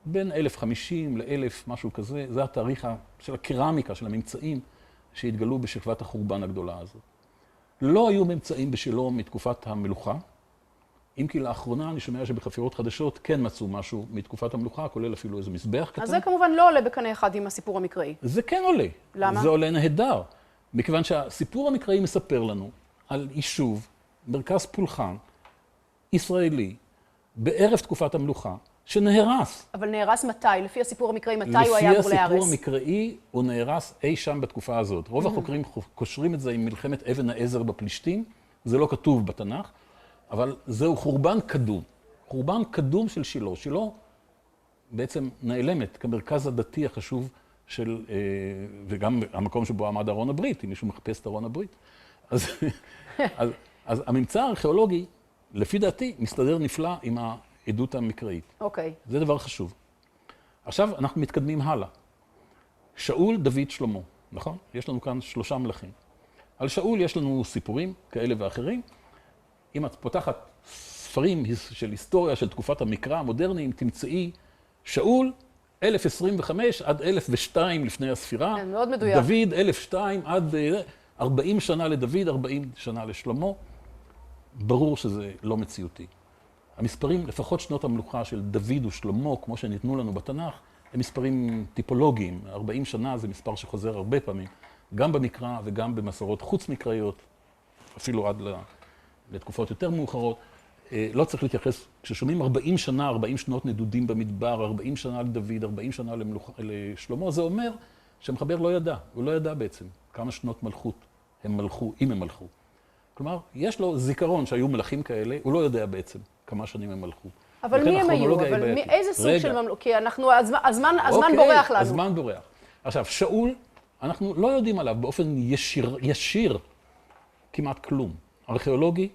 בין 1050 ל-1000, משהו כזה, זה התאריך של הקרמיקה, של הממצאים שהתגלו בשכבת החורבן הגדולה הזאת. לא היו ממצאים בשלו מתקופת המלוכה, אם כי לאחרונה אני שומע שבחפירות חדשות כן מצאו משהו מתקופת המלוכה, כולל אפילו איזה מזבח קטן. אז זה כמובן לא עולה בקנה אחד עם הסיפור המקראי. זה כן עולה. למה? זה עולה נהדר. מכיוון שהסיפור המקראי מספר לנו על יישוב, מרכז פולחן, ישראלי, בערב תקופת המלוכה, שנהרס. אבל נהרס מתי? לפי הסיפור המקראי, מתי הוא היה אמור להיהרס? לפי הסיפור המקראי, הוא נהרס אי שם בתקופה הזאת. רוב החוקרים קושרים את זה עם מלחמת אבן העזר בפלישתים, זה לא כתוב בתנ"ך, אבל זהו חורבן קדום. חורבן קדום של שילה. שילה בעצם נעלמת כמרכז הדתי החשוב של, וגם המקום שבו עמד ארון הברית, אם מישהו מחפש את ארון הברית. אז הממצא הארכיאולוגי, לפי דעתי, מסתדר נפלא עם העדות המקראית. אוקיי. זה דבר חשוב. עכשיו אנחנו מתקדמים הלאה. שאול, דוד, שלמה, נכון? יש לנו כאן 3 מלכים. על שאול יש לנו סיפורים כאלה ואחרים. אם את פותחת ספרים של היסטוריה של תקופת המקרא המודרניים, תמצאי שאול 1025 עד 1002 לפני הספירה. כן, מאוד מדויק. דוד 1002 עד 40 שנה לדוד, 40 שנה לשלמה. ברור שזה לא מציאותי. המספרים, לפחות שנות המלוכה של דוד ושלמה, כמו שניתנו לנו בתנ"ך, הם מספרים טיפולוגיים. 40 שנה זה מספר שחוזר הרבה פעמים, גם במקרא וגם במסורות חוץ מקראיות, אפילו עד לתקופות יותר מאוחרות. לא צריך להתייחס, כששומעים 40 שנה, 40 שנות נדודים במדבר, 40 שנה לדוד, 40 שנה לשלמה, זה אומר שהמחבר לא ידע, הוא לא ידע בעצם כמה שנות מלכות הם מלכו, אם הם מלכו. כלומר, יש לו זיכרון שהיו מלכים כאלה, הוא לא יודע בעצם כמה שנים הם מלכו. אבל מי הם היו? אבל מאיזה סוג של ממלכות? כי אנחנו, הזמן בורח לנו. הזמן בורח. עכשיו, שאול, אנחנו לא יודעים עליו באופן ישיר כמעט כלום. ארכיאולוגי,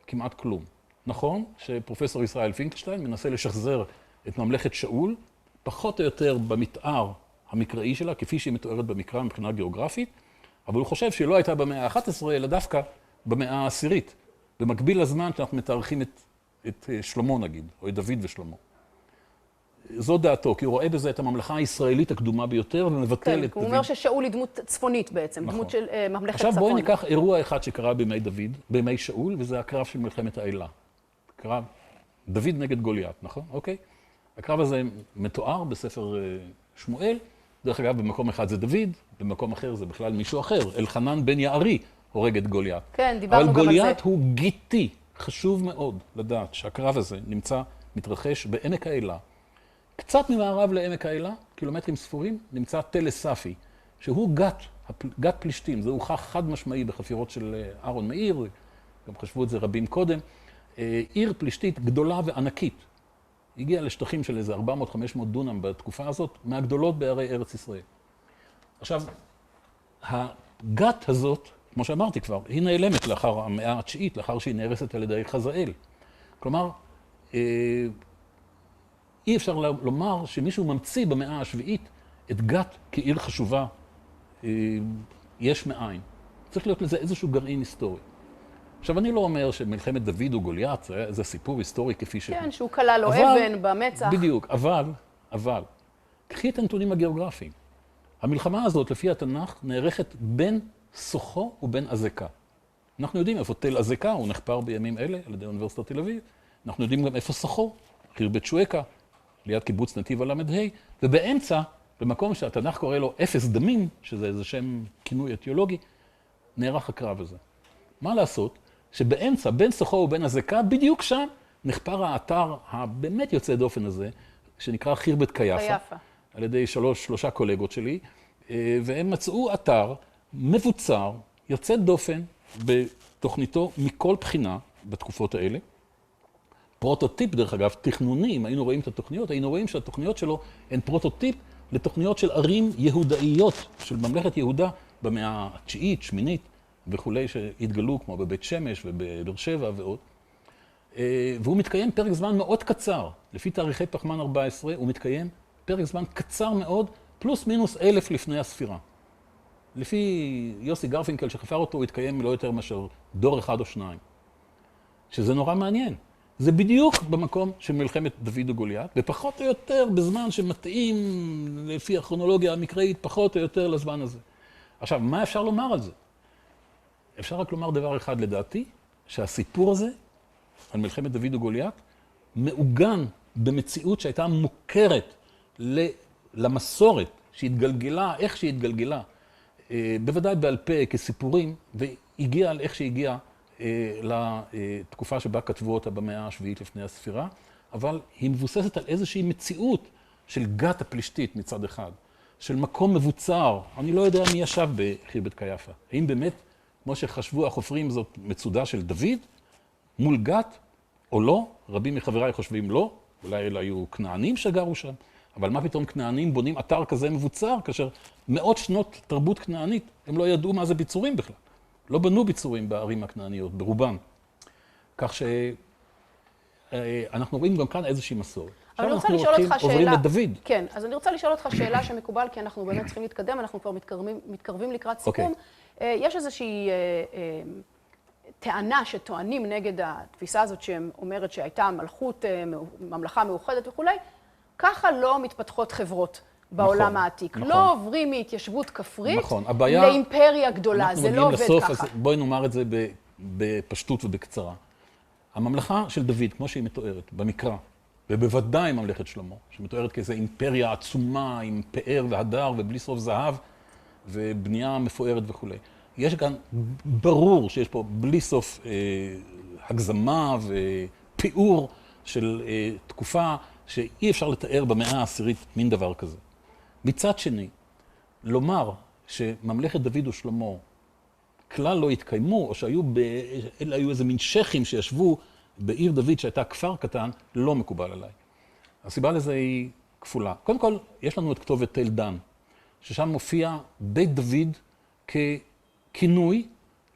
כמעט כלום. נכון שפרופסור ישראל פינקלשטיין מנסה לשחזר את ממלכת שאול, פחות או יותר במתאר המקראי שלה, כפי שהיא מתוארת במקרא מבחינה גיאוגרפית, אבל הוא חושב שהיא לא הייתה במאה ה-11, אלא דווקא במאה העשירית, במקביל לזמן שאנחנו מתארכים את שלמה נגיד, או את דוד ושלמה. זו דעתו, כי הוא רואה בזה את הממלכה הישראלית הקדומה ביותר, ומבטל את דוד. כן, הוא אומר ששאול היא דמות צפונית בעצם, נכון. דמות של ממלכת צפון. עכשיו בואי ניקח אירוע אחד שקרה בימי דוד, בימי שאול, וזה הקרב של מלחמת האלה. קרב דוד נגד גוליית, נכון? אוקיי? הקרב הזה מתואר בספר שמואל, דרך אגב במקום אחד זה דוד, במקום אחר זה בכלל מישהו אחר, אלחנן בן יערי הורג את גוליית. כן, דיברנו גם על זה. אבל גוליית הוא גיטי, חשוב מאוד לדעת שהקרב הזה מתרחש בעמק האלה. קצת ממערב לעמק האלה, קילומטרים ספורים, נמצא תל אספי, שהוא גת פלישתים, זה הוכח חד משמעי בחפירות של אהרון מאיר, גם חשבו את זה רבים קודם, עיר פלישתית גדולה וענקית. הגיעה לשטחים של איזה 400-500 דונם בתקופה הזאת, מהגדולות בערי ארץ ישראל. עכשיו, הגת הזאת, כמו שאמרתי כבר, היא נעלמת לאחר המאה התשיעית, לאחר שהיא נהרסת על ידי חזאל. כלומר, אי אפשר לומר שמישהו ממציא במאה השביעית את גת כעיר חשובה יש מאין. צריך להיות לזה איזשהו גרעין היסטורי. עכשיו, אני לא אומר שמלחמת דוד או גוליית, זה סיפור היסטורי כפי שהוא. כן, שהוא כלל לו אבן במצח. בדיוק, אבל, קחי את הנתונים הגיאוגרפיים. המלחמה הזאת, לפי התנ"ך, נערכת בין סוחו ובין עזקה. אנחנו יודעים איפה תל עזקה, הוא נחפר בימים אלה על ידי אוניברסיטת תל אביב. אנחנו יודעים גם איפה סוחו, חיר בית שואקה, ליד קיבוץ נתיב הל"ה, ובאמצע, במקום שהתנ"ך קורא לו אפס דמים, שזה איזה שם כינוי אתיולוגי, נערך הקרב הזה. מה לעשות? שבאמצע, בין סוחו ובין הזקה, בדיוק שם נחפר האתר הבאמת יוצא דופן הזה, שנקרא חירבת קייפה, על ידי שלושה קולגות שלי, והם מצאו אתר מבוצר, יוצא דופן בתוכניתו מכל בחינה בתקופות האלה. פרוטוטיפ, דרך אגב, תכנוני, אם היינו רואים את התוכניות, היינו רואים שהתוכניות שלו הן פרוטוטיפ לתוכניות של ערים יהודאיות, של ממלכת יהודה במאה התשיעית, שמינית וכולי, שהתגלו כמו בבית שמש ובבאר שבע ועוד. והוא מתקיים פרק זמן מאוד קצר, לפי תאריכי פחמן 14, הוא מתקיים פרק זמן קצר מאוד, פלוס מינוס 1000 לפני הספירה. לפי יוסי גרפינקל שחפר אותו, הוא התקיים לא יותר מאשר דור אחד או שניים. שזה נורא מעניין. זה בדיוק במקום של מלחמת דוד וגוליית, ופחות או יותר בזמן שמתאים לפי הכרונולוגיה המקראית, פחות או יותר לזמן הזה. עכשיו, מה אפשר לומר על זה? אפשר רק לומר דבר אחד לדעתי, שהסיפור הזה, על מלחמת דוד וגוליית, מעוגן במציאות שהייתה מוכרת למסורת שהתגלגלה, איך שהתגלגלה, בוודאי בעל פה כסיפורים, והגיעה על איך שהגיעה לתקופה שבה כתבו אותה במאה השביעית לפני הספירה, אבל היא מבוססת על איזושהי מציאות של גת הפלישתית מצד אחד, של מקום מבוצר. אני לא יודע מי ישב בחירבת קייפה. האם באמת, כמו שחשבו החופרים, זאת מצודה של דוד מול גת, או לא? רבים מחבריי חושבים לא, אולי אלה היו כנענים שגרו שם, אבל מה פתאום כנענים בונים אתר כזה מבוצר, כאשר מאות שנות תרבות כנענית, הם לא ידעו מה זה ביצורים בכלל. לא בנו ביצורים בערים הכנעניות, ברובן. כך שאנחנו רואים גם כאן איזושהי מסורת. אני רוצה לשאול אותך שאלה. עוברים לדוד. כן, אז אני רוצה לשאול אותך שאלה שמקובל, כי אנחנו באמת צריכים להתקדם, אנחנו כבר מתקרבים לקראת סיכום. יש איזושהי טענה שטוענים נגד התפיסה הזאת שאומרת שהייתה ממלכה מאוחדת וכולי, ככה לא מתפתחות חברות בעולם העתיק. לא עוברים מהתיישבות כפרית לאימפריה גדולה, זה לא עובד ככה. בואי נאמר את זה בפשטות ובקצרה. הממלכה של דוד, כמו שהיא מתוארת במקרא, ובוודאי ממלכת שלמה, שמתוארת כאיזו אימפריה עצומה עם פאר והדר ובלי סוף זהב ובנייה מפוארת וכו'. יש כאן, ברור שיש פה בלי סוף הגזמה ופיאור של תקופה שאי אפשר לתאר במאה העשירית מין דבר כזה. מצד שני, לומר שממלכת דוד ושלמה כלל לא התקיימו, או אלה היו איזה מין שכים שישבו בעיר דוד שהייתה כפר קטן, לא מקובל עליי. הסיבה לזה היא כפולה. קודם כל, יש לנו את כתובת תל דן, ששם מופיע בית דוד ככינוי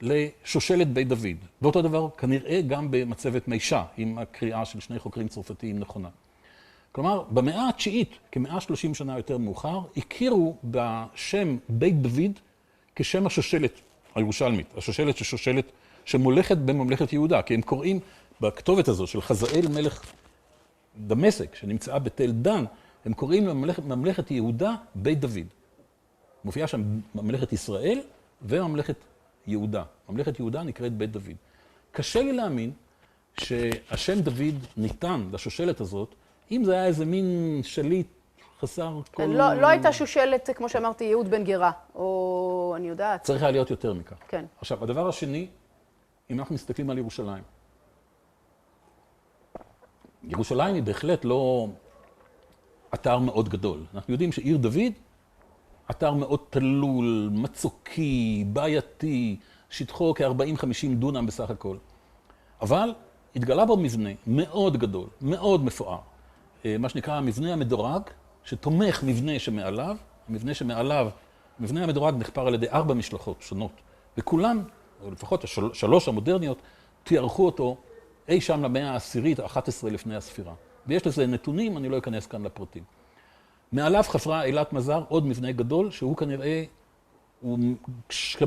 לשושלת בית דוד. ואותו דבר כנראה גם במצבת מישה, עם הקריאה של שני חוקרים צרפתיים נכונה. כלומר, במאה התשיעית, כ-130 שנה יותר מאוחר, הכירו בשם בית דוד כשם השושלת הירושלמית, השושלת שמולכת בממלכת יהודה, כי הם קוראים בכתובת הזו של חזאל מלך דמשק, שנמצאה בתל דן, הם קוראים לממלכת יהודה בית דוד. מופיעה שם ממלכת ישראל וממלכת יהודה. ממלכת יהודה נקראת בית דוד. קשה לי להאמין שהשם דוד ניתן לשושלת הזאת, אם זה היה איזה מין שליט חסר כל... לא הייתה שושלת, כמו שאמרתי, יהוד בן גרה, או אני יודעת. צריך היה להיות יותר מכך. כן. עכשיו, הדבר השני, אם אנחנו מסתכלים על ירושלים. ירושלים היא בהחלט לא אתר מאוד גדול. אנחנו יודעים שעיר דוד, אתר מאוד תלול, מצוקי, בעייתי, שטחו כ-40-50 דונם בסך הכל. אבל התגלה בו מבנה מאוד גדול, מאוד מפואר. מה שנקרא המבנה המדורג, שתומך מבנה שמעליו. המבנה המדורג נחפר על ידי 4 משלחות שונות, וכולן, או לפחות 3 המודרניות, תיארכו אותו אי שם למאה העשירית, ה-11 לפני הספירה. ויש לזה נתונים, אני לא אכנס כאן לפרטים. מעליו חפרה אילת מזר עוד מבנה גדול, שהוא כנראה, הוא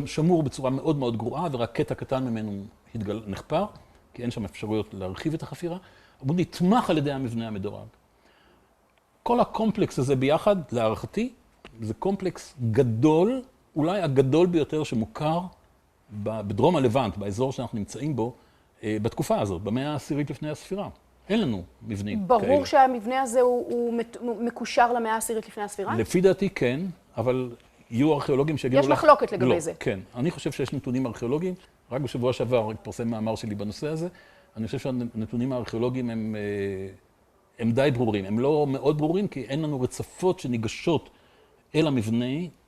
שמור בצורה מאוד מאוד גרועה, ורק קטע קטן ממנו נחפר, כי אין שם אפשרויות להרחיב את החפירה, אבל הוא נתמך על ידי המבנה המדורג. כל הקומפלקס הזה ביחד, להערכתי, זה קומפלקס גדול, אולי הגדול ביותר שמוכר בדרום הלבנט, באזור שאנחנו נמצאים בו, בתקופה הזאת, במאה העשירית לפני הספירה. אין לנו מבנים ברור כאלה. שהמבנה הזה הוא מקושר למאה העשירית לפני הספירה? לפי דעתי כן, אבל יהיו ארכיאולוגים שיגידו לך... יש מחלוקת לגבי לא, זה. כן. אני חושב שיש נתונים ארכיאולוגיים, רק בשבוע שעבר התפרסם מאמר שלי בנושא הזה, אני חושב שהנתונים הארכיאולוגיים הם די ברורים. הם לא מאוד ברורים, כי אין לנו רצפות שניגשות אל המבנה,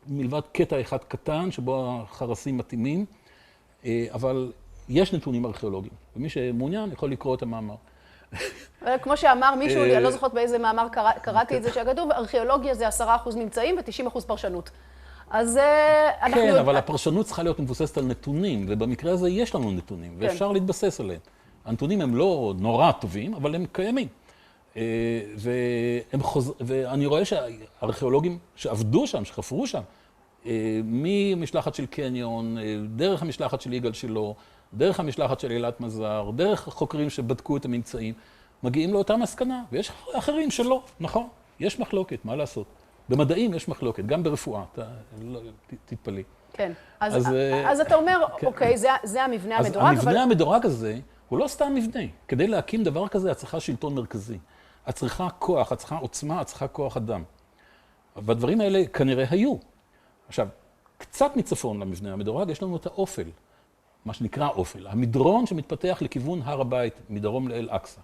מלבד קטע אחד קטן, שבו החרסים מתאימים, אבל יש נתונים ארכיאולוגיים, ומי שמעוניין יכול לקרוא את המאמר. כמו שאמר מישהו, אני לא זוכרת באיזה מאמר קראתי את זה, שכתוב, ארכיאולוגיה זה 10% ממצאים ו-90% פרשנות. אז אנחנו... כן, אבל הפרשנות צריכה להיות מבוססת על נתונים, ובמקרה הזה יש לנו נתונים, ואפשר להתבסס עליהם. הנתונים הם לא נורא טובים, אבל הם קיימים. ואני רואה שהארכיאולוגים שעבדו שם, שחפרו שם, ממשלחת של קניון, דרך המשלחת של יגאל שילה, דרך המשלחת של אילת מזר, דרך חוקרים שבדקו את הממצאים, מגיעים לאותה מסקנה, ויש אחרים שלא, נכון, יש מחלוקת, מה לעשות? במדעים יש מחלוקת, גם ברפואה, תתפלאי. כן, אז אתה אומר, אוקיי, זה המבנה המדורג, אבל... המבנה המדורג הזה הוא לא סתם מבנה. כדי להקים דבר כזה, את צריכה שלטון מרכזי. את צריכה כוח, את צריכה עוצמה, את צריכה כוח אדם. והדברים האלה כנראה היו. עכשיו, קצת מצפון למבנה המדורג, יש לנו את האופל, מה שנקרא אופל, המדרון שמתפתח לכיוון הר הבית, מדרום לאל-אקצא.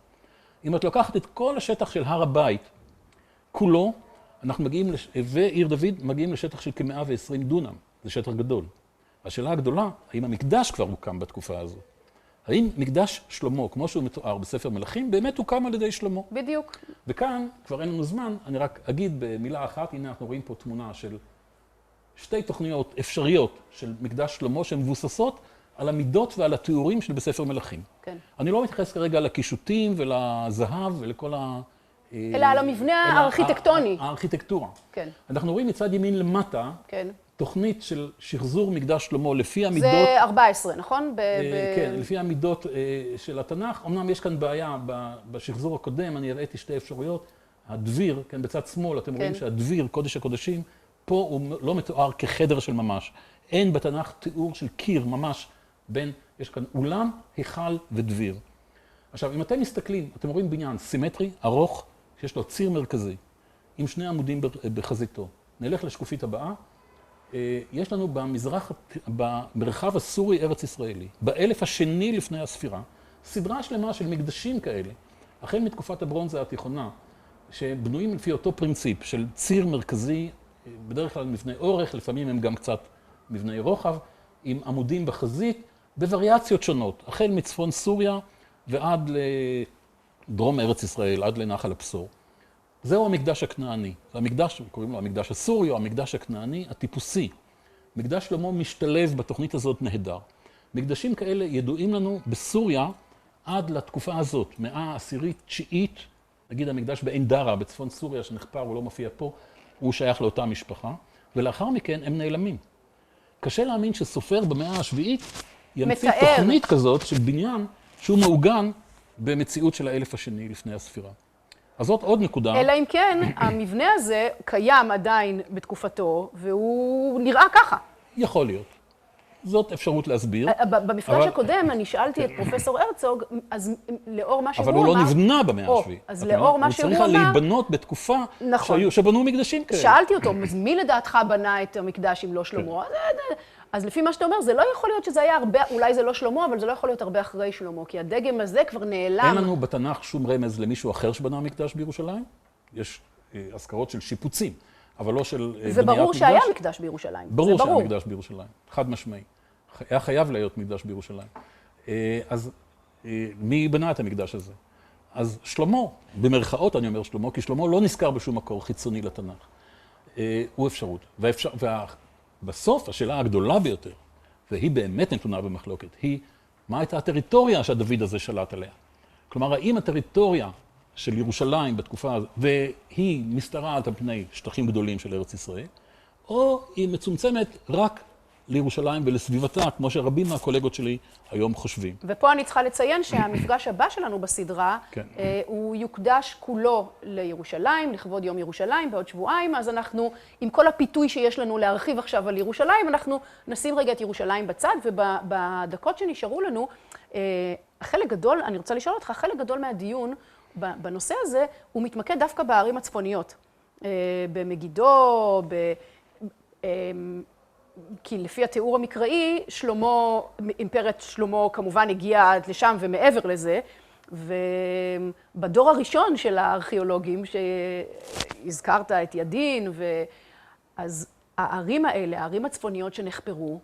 אם את לוקחת את כל השטח של הר הבית, כולו, אנחנו מגיעים, ועיר דוד מגיעים לשטח של כ-120 דונם. זה שטח גדול. השאלה הגדולה, האם המקדש כבר הוקם בתקופה הזו? האם מקדש שלמה, כמו שהוא מתואר בספר מלכים, באמת הוקם על ידי שלמה? בדיוק. וכאן, כבר אין לנו זמן, אני רק אגיד במילה אחת, הנה אנחנו רואים פה תמונה של שתי תוכניות אפשריות של מקדש שלמה, שהן מבוססות על המידות ועל התיאורים של בספר מלכים. כן. אני לא מתייחס כרגע לקישוטים ולזהב ולכל אלא על המבנה הארכיטקטוני. הארכיטקטורה. כן. אנחנו רואים מצד ימין למטה, כן. תוכנית של שחזור מקדש שלמה לפי המידות... זה 14, נכון? כן, לפי המידות של התנ"ך. אמנם יש כאן בעיה בשחזור הקודם, אני הראיתי שתי אפשרויות. הדביר, כן, בצד שמאל, אתם רואים שהדביר, קודש הקודשים, פה הוא לא מתואר כחדר של ממש. אין בתנ"ך תיאור של קיר ממש בין, יש כאן אולם, היכל ודביר. עכשיו, אם אתם מסתכלים, אתם רואים בניין סימטרי, ארוך, שיש לו ציר מרכזי, עם שני עמודים בחזיתו. נלך לשקופית הבאה. יש לנו במרחב הסורי ארץ ישראלי, באלף השני לפני הספירה, סדרה שלמה של מקדשים כאלה, החל מתקופת הברונזה התיכונה, שבנויים לפי אותו פרינציפ של ציר מרכזי, בדרך כלל מבנה אורך, לפעמים הם גם קצת מבני רוחב, עם עמודים בחזית, בווריאציות שונות, החל מצפון סוריה ועד לדרום ארץ ישראל, עד לנחל הבשור. זהו המקדש הכנעני. המקדש, קוראים לו המקדש הסורי או המקדש הכנעני, הטיפוסי. מקדש שלמה משתלב בתוכנית הזאת נהדר. מקדשים כאלה ידועים לנו בסוריה עד לתקופה הזאת, מאה העשירית, תשיעית, נגיד המקדש בעין דרה, בצפון סוריה שנחפר, הוא לא מופיע פה, הוא שייך לאותה משפחה, ולאחר מכן הם נעלמים. קשה להאמין שסופר במאה השביעית ימציא תוכנית כזאת של בניין שהוא מעוגן במציאות של האלף השני לפני הספירה. אז זאת עוד נקודה. אלא אם כן, המבנה הזה קיים עדיין בתקופתו, והוא נראה ככה. יכול להיות. זאת אפשרות להסביר. במפגש הקודם אני שאלתי את פרופסור הרצוג, אז לאור מה שהוא אמר... אבל הוא לא נבנה במאה השביעית. אז לאור מה שהוא אמר... הוא צריך להיבנות בתקופה שבנו מקדשים כאלה. שאלתי אותו, אז מי לדעתך בנה את המקדש אם לא שלמה? אז לפי מה שאתה אומר, זה לא יכול להיות שזה היה הרבה, אולי זה לא שלמה, אבל זה לא יכול להיות הרבה אחרי שלמה, כי הדגם הזה כבר נעלם. אין לנו בתנ"ך שום רמז למישהו אחר שבנה מקדש בירושלים. יש הזכרות של שיפוצים, אבל לא של בניית מקדש. זה ברור שהיה מקדש בירושלים. ברור שהיה מקדש בירושלים, חד משמעי. היה חייב להיות מקדש בירושלים. אז מי בנה את המקדש הזה? אז שלמה, במרכאות אני אומר שלמה, כי שלמה לא נזכר בשום מקור חיצוני לתנ"ך. הוא אפשרות. בסוף, השאלה הגדולה ביותר, והיא באמת נתונה במחלוקת, היא מה הייתה הטריטוריה שהדוד הזה שלט עליה. כלומר, האם הטריטוריה של ירושלים בתקופה הזאת, והיא משתרעת על פני שטחים גדולים של ארץ ישראל, או היא מצומצמת רק לירושלים ולסביבתה, כמו שרבים מהקולגות שלי היום חושבים. ופה אני צריכה לציין שהמפגש הבא שלנו בסדרה, הוא יוקדש כולו לירושלים, לכבוד יום ירושלים בעוד שבועיים, אז אנחנו, עם כל הפיתוי שיש לנו להרחיב עכשיו על ירושלים, אנחנו נשים רגע את ירושלים בצד, ובדקות שנשארו לנו, החלק גדול, אני רוצה לשאול אותך, חלק גדול מהדיון בנושא הזה, הוא מתמקד דווקא בערים הצפוניות. במגידו, כי לפי התיאור המקראי, שלמה, אימפריית שלמה כמובן הגיעה עד לשם ומעבר לזה, ובדור הראשון של הארכיאולוגים, שהזכרת את ידין, אז הערים האלה, הערים הצפוניות שנחפרו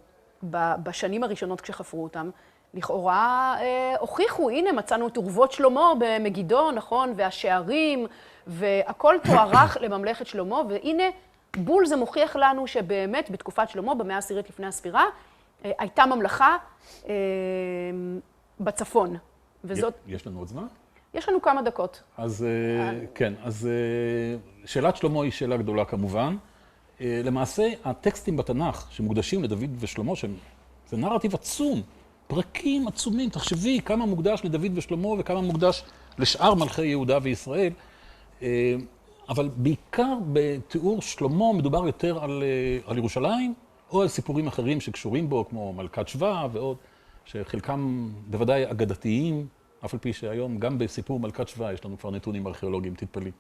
בשנים הראשונות כשחפרו אותם, לכאורה הוכיחו, הנה מצאנו את אורוות שלמה במגידו, נכון, והשערים, והכל תוארך לממלכת שלמה, והנה בול זה מוכיח לנו שבאמת בתקופת שלמה, במאה העשירית לפני הספירה, הייתה ממלכה בצפון. וזאת... יש לנו עוד זמן? יש לנו כמה דקות. אז כן, אז שאלת שלמה היא שאלה גדולה כמובן. למעשה, הטקסטים בתנ"ך שמוקדשים לדוד ושלמה, זה נרטיב עצום, פרקים עצומים. תחשבי כמה מוקדש לדוד ושלמה וכמה מוקדש לשאר מלכי יהודה וישראל. אבל בעיקר בתיאור שלמה מדובר יותר על ירושלים, או על סיפורים אחרים שקשורים בו, כמו מלכת שבא ועוד, שחלקם בוודאי אגדתיים, אף על פי שהיום גם בסיפור מלכת שבא יש לנו כבר נתונים ארכיאולוגיים, תתפלאי.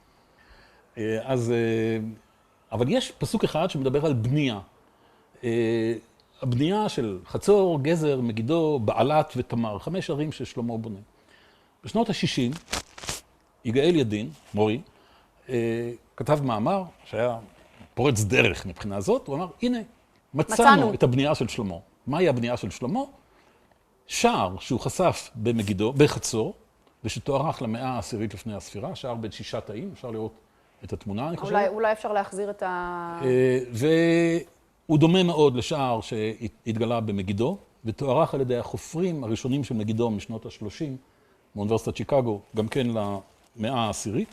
אבל יש פסוק אחד שמדבר על בנייה. הבנייה של חצור, גזר, מגידו, בעלת ותמר, 5 ערים ששלמה בונה. בשנות ה-60, יגאל ידין, מורי, כתב מאמר שהיה פורץ דרך מבחינה זאת, הוא אמר, הנה, מצאנו את הבנייה של שלמה. מהי הבנייה של שלמה? שער שהוא חשף במגידו, בחצור, ושתוארך למאה העשירית לפני הספירה, שער בין 6 תאים, אפשר לראות את התמונה, אני חושב. אולי אפשר להחזיר את ה... והוא דומה מאוד לשער שהתגלה במגידו, ותוארך על ידי החופרים הראשונים של מגידו משנות ה-30, מאוניברסיטת שיקגו, גם כן למאה העשירית,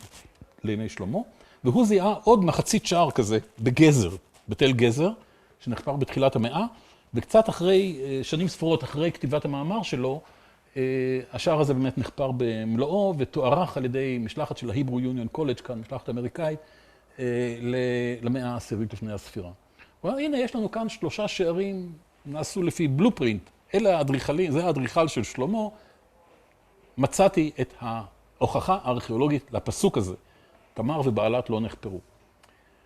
לימי שלמה, והוא זיהה עוד מחצית שער כזה בגזר, בתל גזר, שנחפר בתחילת המאה, וקצת אחרי, שנים ספורות אחרי כתיבת המאמר שלו, השער הזה באמת נחפר במלואו, ותוארך על ידי משלחת של ההיברו יוניון קולג' כאן, משלחת אמריקאית, למאה העשירית לפני הספירה. הוא אומר, הנה, יש לנו כאן 3 שערים, נעשו לפי בלופרינט, אלה האדריכלים, זה האדריכל של שלמה, מצאתי את ההוכחה הארכיאולוגית לפסוק הזה. תמר ובעלת לא נחפרו.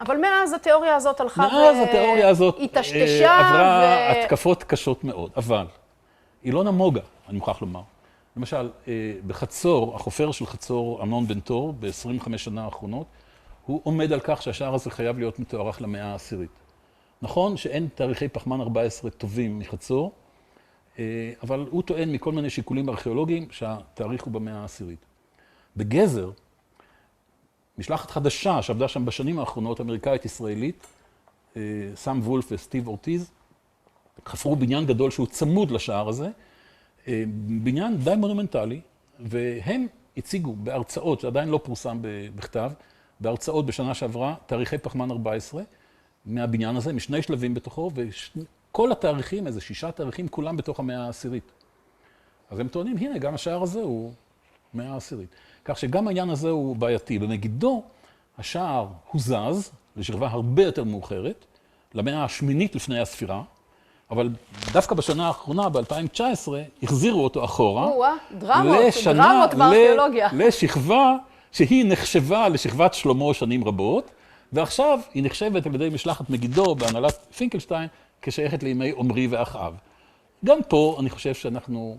אבל מאז התיאוריה הזאת הלכה מאז התיאוריה הזאת עברה התקפות קשות מאוד, אבל היא לא נמוגה, אני מוכרח לומר. למשל, בחצור, החופר של חצור, אמנון בן תור, ב-25 שנה האחרונות, הוא עומד על כך שהשער הזה חייב להיות מתוארך למאה העשירית. נכון שאין תאריכי פחמן 14 טובים מחצור, אבל הוא טוען מכל מיני שיקולים ארכיאולוגיים שהתאריך הוא במאה העשירית. בגזר, משלחת חדשה שעבדה שם בשנים האחרונות, אמריקאית-ישראלית, סם וולף וסטיב אורטיז, חפרו בניין גדול שהוא צמוד לשער הזה, בניין די מונומנטלי, והם הציגו בהרצאות, שעדיין לא פורסם בכתב, בהרצאות בשנה שעברה, תאריכי פחמן 14, מהבניין הזה, משני שלבים בתוכו, וכל התאריכים, איזה 6 תאריכים, כולם בתוך המאה העשירית. אז הם טוענים, הנה, גם השער הזה הוא מאה העשירית. כך שגם העניין הזה הוא בעייתי. במגידו, השער הוזז לשכבה הרבה יותר מאוחרת, למאה השמינית לפני הספירה, אבל דווקא בשנה האחרונה, ב-2019, החזירו אותו אחורה. דרמות בארכיאולוגיה. לשכבה שהיא נחשבה לשכבת שלמה שנים רבות, ועכשיו היא נחשבת על ידי משלחת מגידו בהנהלת פינקלשטיין כשייכת לימי עומרי ואחאב. גם פה אני חושב שאנחנו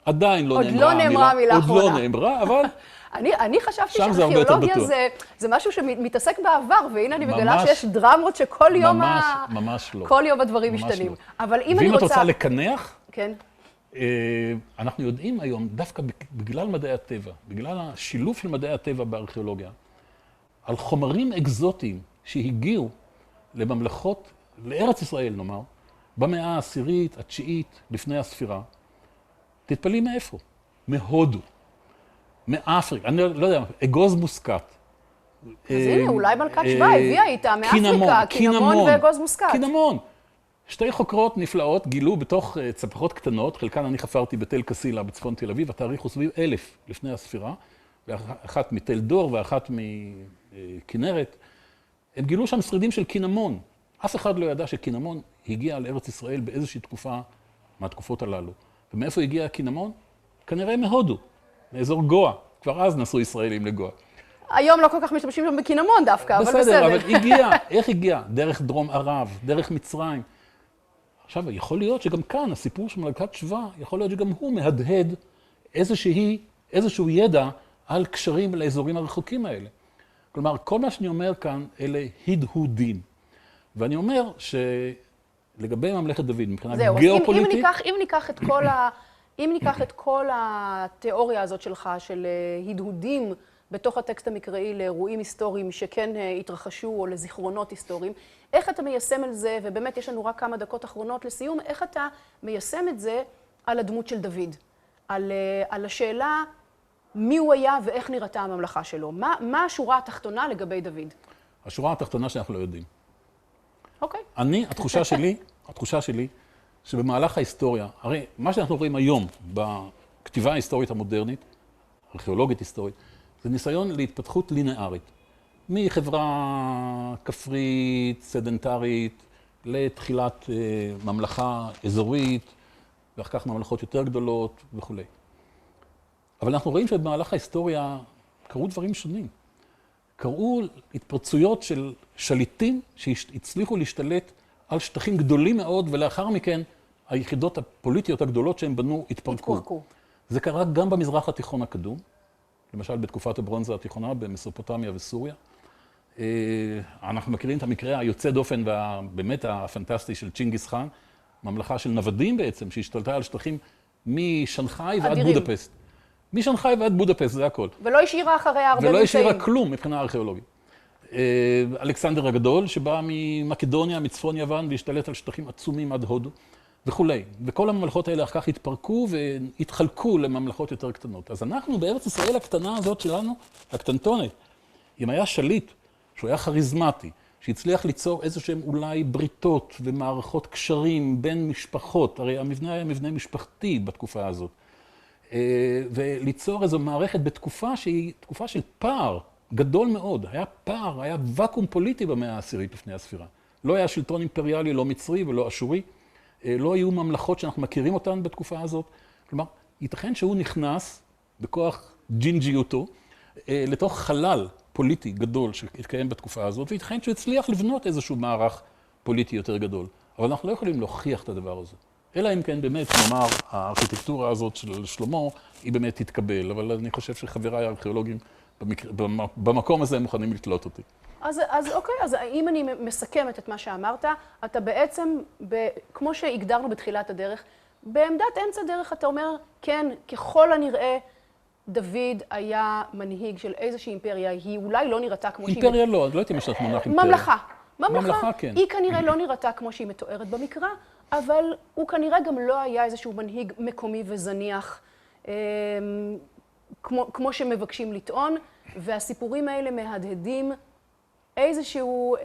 עדיין לא נאמרה המילה. עוד לא נאמרה, אבל... אני חשבתי שארכיאולוגיה זה משהו שמתעסק בעבר, והנה אני מגלה שיש דרמות שכל יום ממש לא. כל יום הדברים משתנים. אבל אם אני ואם את רוצה לקנח, כן. אנחנו יודעים היום, דווקא בגלל מדעי הטבע, בגלל השילוב של מדעי הטבע בארכיאולוגיה, על חומרים אקזוטיים שהגיעו לממלכות, לארץ ישראל נאמר, במאה העשירית, התשיעית, לפני הספירה. תתפלאי מאיפה? מהודו, מאפריקה, אני לא יודע, אגוז מוסקת. אז הנה, אולי מלכת שבא הביאה איתה מאפריקה, קינמון ואגוז מוסקת. קינמון. 2 חוקרות נפלאות גילו בתוך צפחות קטנות, חלקן אני חפרתי בתל קסילה בצפון תל אביב, התאריך הוא סביב 1000 לפני הספירה, ואחת מתל דור ואחת מכנרת. הם גילו שם שרידים של קינמון. אף אחד לא ידע שקינמון הגיע לארץ ישראל באיזושהי תקופה מהתקופות הללו. ומאיפה הגיע הקינמון? כנראה מהודו, מאזור גואה, כבר אז נסו ישראלים לגוע. היום לא כל כך משתמשים שם בקינמון דווקא, אבל בסדר. בסדר, אבל הגיע, איך הגיע? דרך דרום ערב, דרך מצרים. עכשיו, יכול להיות שגם כאן, הסיפור של מלכת שבא, יכול להיות שגם הוא מהדהד איזשהו ידע על קשרים לאזורים הרחוקים האלה. כלומר, כל מה שאני אומר כאן, אלה הדהודים. ואני אומר שלגבי ממלכת דוד, מבחינה גיאופוליטית... אם ניקח את כל התיאוריה הזאת שלך, של הדהודים בתוך הטקסט המקראי לאירועים היסטוריים שכן התרחשו, או לזיכרונות היסטוריים, איך אתה מיישם את זה, ובאמת יש לנו רק כמה דקות אחרונות לסיום, איך אתה מיישם את זה על הדמות של דוד? על השאלה מי הוא היה ואיך נראתה הממלכה שלו. מה השורה התחתונה לגבי דוד? השורה התחתונה שאנחנו לא יודעים. אוקיי. התחושה שלי, שבמהלך ההיסטוריה, הרי מה שאנחנו רואים היום בכתיבה ההיסטורית המודרנית, ארכיאולוגית היסטורית, זה ניסיון להתפתחות לינארית. מחברה כפרית, סדנטרית, לתחילת ממלכה אזורית, ואחר כך ממלכות יותר גדולות וכו'. אבל אנחנו רואים שבמהלך ההיסטוריה קרו דברים שונים. קרו התפרצויות של שליטים שהצליחו להשתלט על שטחים גדולים מאוד, ולאחר מכן היחידות הפוליטיות הגדולות שהם בנו התפרקו. זה קרה גם במזרח התיכון הקדום, למשל בתקופת הברונזה התיכונה, במסופוטמיה וסוריה. אנחנו מכירים את המקרה היוצא דופן והבאמת הפנטסטי של צ'ינגיס חאן, ממלכה של נוודים בעצם, שהשתלטה על שטחים משנגחאי ועד בודפסט. משנגחאי ועד בודפסט, זה הכל. ולא השאירה אחריה הרבה ולא השאירה כלום מבחינה ארכיאולוגית. אלכסנדר הגדול, שבא ממקדוניה, מצפון יוון, והשתלט על שטחים עצומים עד הודו, וכולי. וכל הממלכות האלה אחר כך התפרקו והתחלקו לממלכות יותר קטנות. אז אנחנו בארץ ישראל הקטנה הזאת שלנו, הקטנטונת, אם היה שליט, שהוא היה כריזמטי, שהצליח ליצור איזשהם אולי בריתות ומערכות קשרים בין משפחות, הרי המבנה היה מבנה משפחתי בתקופה הזאת, וליצור איזו מערכת בתקופה שהיא תקופה של פער גדול מאוד. היה פער, היה וקום פוליטי במאה העשירית לפני הספירה. לא היה שלטון אימפריאלי, לא מצרי ולא אשורי. לא היו ממלכות שאנחנו מכירים אותן בתקופה הזאת. כלומר, ייתכן שהוא נכנס בכוח ג'ינג'יותו לתוך חלל פוליטי גדול שהתקיים בתקופה הזאת, וייתכן שהוא הצליח לבנות איזשהו מערך פוליטי יותר גדול. אבל אנחנו לא יכולים להוכיח את הדבר הזה. אלא אם כן באמת, נאמר, הארכיטקטורה הזאת של שלמה, היא באמת תתקבל. אבל אני חושב שחבריי הארכיאולוגים במקום הזה הם מוכנים לתלות אותי. אז אוקיי, אז אם אני מסכמת את מה שאמרת, אתה בעצם, כמו שהגדרנו בתחילת הדרך, בעמדת אמצע דרך אתה אומר, כן, ככל הנראה, דוד היה מנהיג של איזושהי אימפריה, היא אולי לא נראתה כמו שהיא... אימפריה לא, לא הייתי משלת מונח אימפריה. ממלכה, כן. היא כנראה לא נראתה כמו שהיא מתוארת במקרא, אבל הוא כנראה גם לא היה איזשהו מנהיג מקומי וזניח, כמו שמבקשים לטעון, והסיפורים האלה מהדהדים איזשהו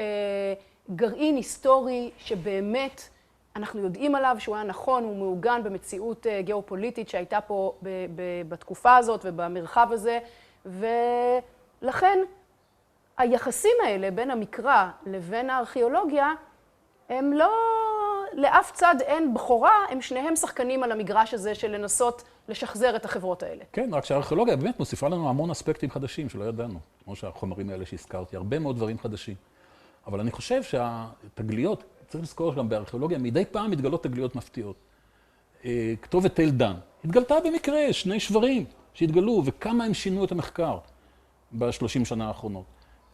גרעין היסטורי שבאמת אנחנו יודעים עליו שהוא היה נכון, הוא מעוגן במציאות גיאופוליטית שהייתה פה בתקופה הזאת ובמרחב הזה, ולכן היחסים האלה בין המקרא לבין הארכיאולוגיה הם לא, לאף צד אין בכורה, הם שניהם שחקנים על המגרש הזה של לנסות לשחזר את החברות האלה. כן, רק שהארכיאולוגיה באמת מוסיפה לנו המון אספקטים חדשים שלא ידענו, כמו שהחומרים האלה שהזכרתי, הרבה מאוד דברים חדשים. אבל אני חושב שהתגליות, צריך לזכור גם בארכיאולוגיה, מדי פעם מתגלות תגליות מפתיעות. כתובת תל דן, התגלתה במקרה, 2 שברים שהתגלו, וכמה הם שינו את המחקר ב-30 שנה האחרונות.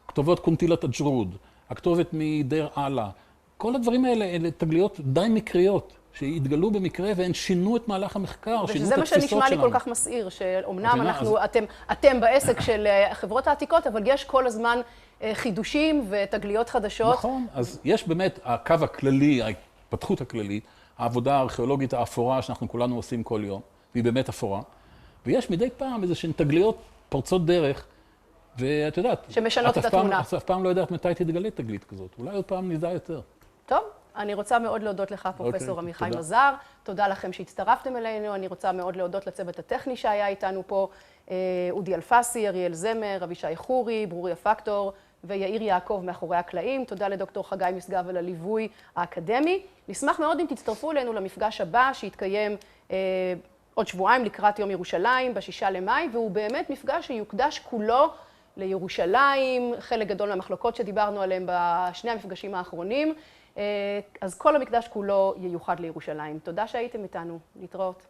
כתובות קונטילת אג'רוד, הכתובת מדיר אללה, כל הדברים האלה אלה תגליות די מקריות, שהתגלו במקרה והן שינו את מהלך המחקר, שינו את התפיסות שלנו. וזה מה שנשמע לי כל כך מסעיר, שאומנם אתם בעסק של החברות העתיקות, אבל יש כל הזמן חידושים ותגליות חדשות. נכון, אז יש באמת הקו הכללי, ההתפתחות הכללית, העבודה הארכיאולוגית האפורה שאנחנו כולנו עושים כל יום, והיא באמת אפורה, ויש מדי פעם איזושהי תגליות פורצות דרך, ואת יודעת, שמשנות את התמונה. את אף פעם לא יודעת מתי תתגלה תגלית כזאת, אולי עוד פעם נדע יותר. טוב, אני רוצה מאוד להודות לך, פרופסור עמיחי מזר. תודה לכם שהצטרפתם אלינו. אני רוצה מאוד להודות לצוות הטכני שהיה איתנו פה, אודי אלפסי, אריאל זמר, אבישי חורי, ברוריה פקטור ויאיר יעקב מאחורי הקלעים. תודה לדוקטור חגי משגב על הליווי האקדמי. נשמח מאוד אם תצטרפו אלינו למפגש הבא שיתקיים עוד שבועיים לקראת יום ירושלים, ב6 למאי, והוא באמת מפגש שיוקדש כולו לירושלים, חלק גדול מהמחלוקות שדיברנו עליהן בשני המפגשים האחרונים, אז כל המקדש כולו ייוחד לירושלים. תודה שהייתם איתנו, להתראות.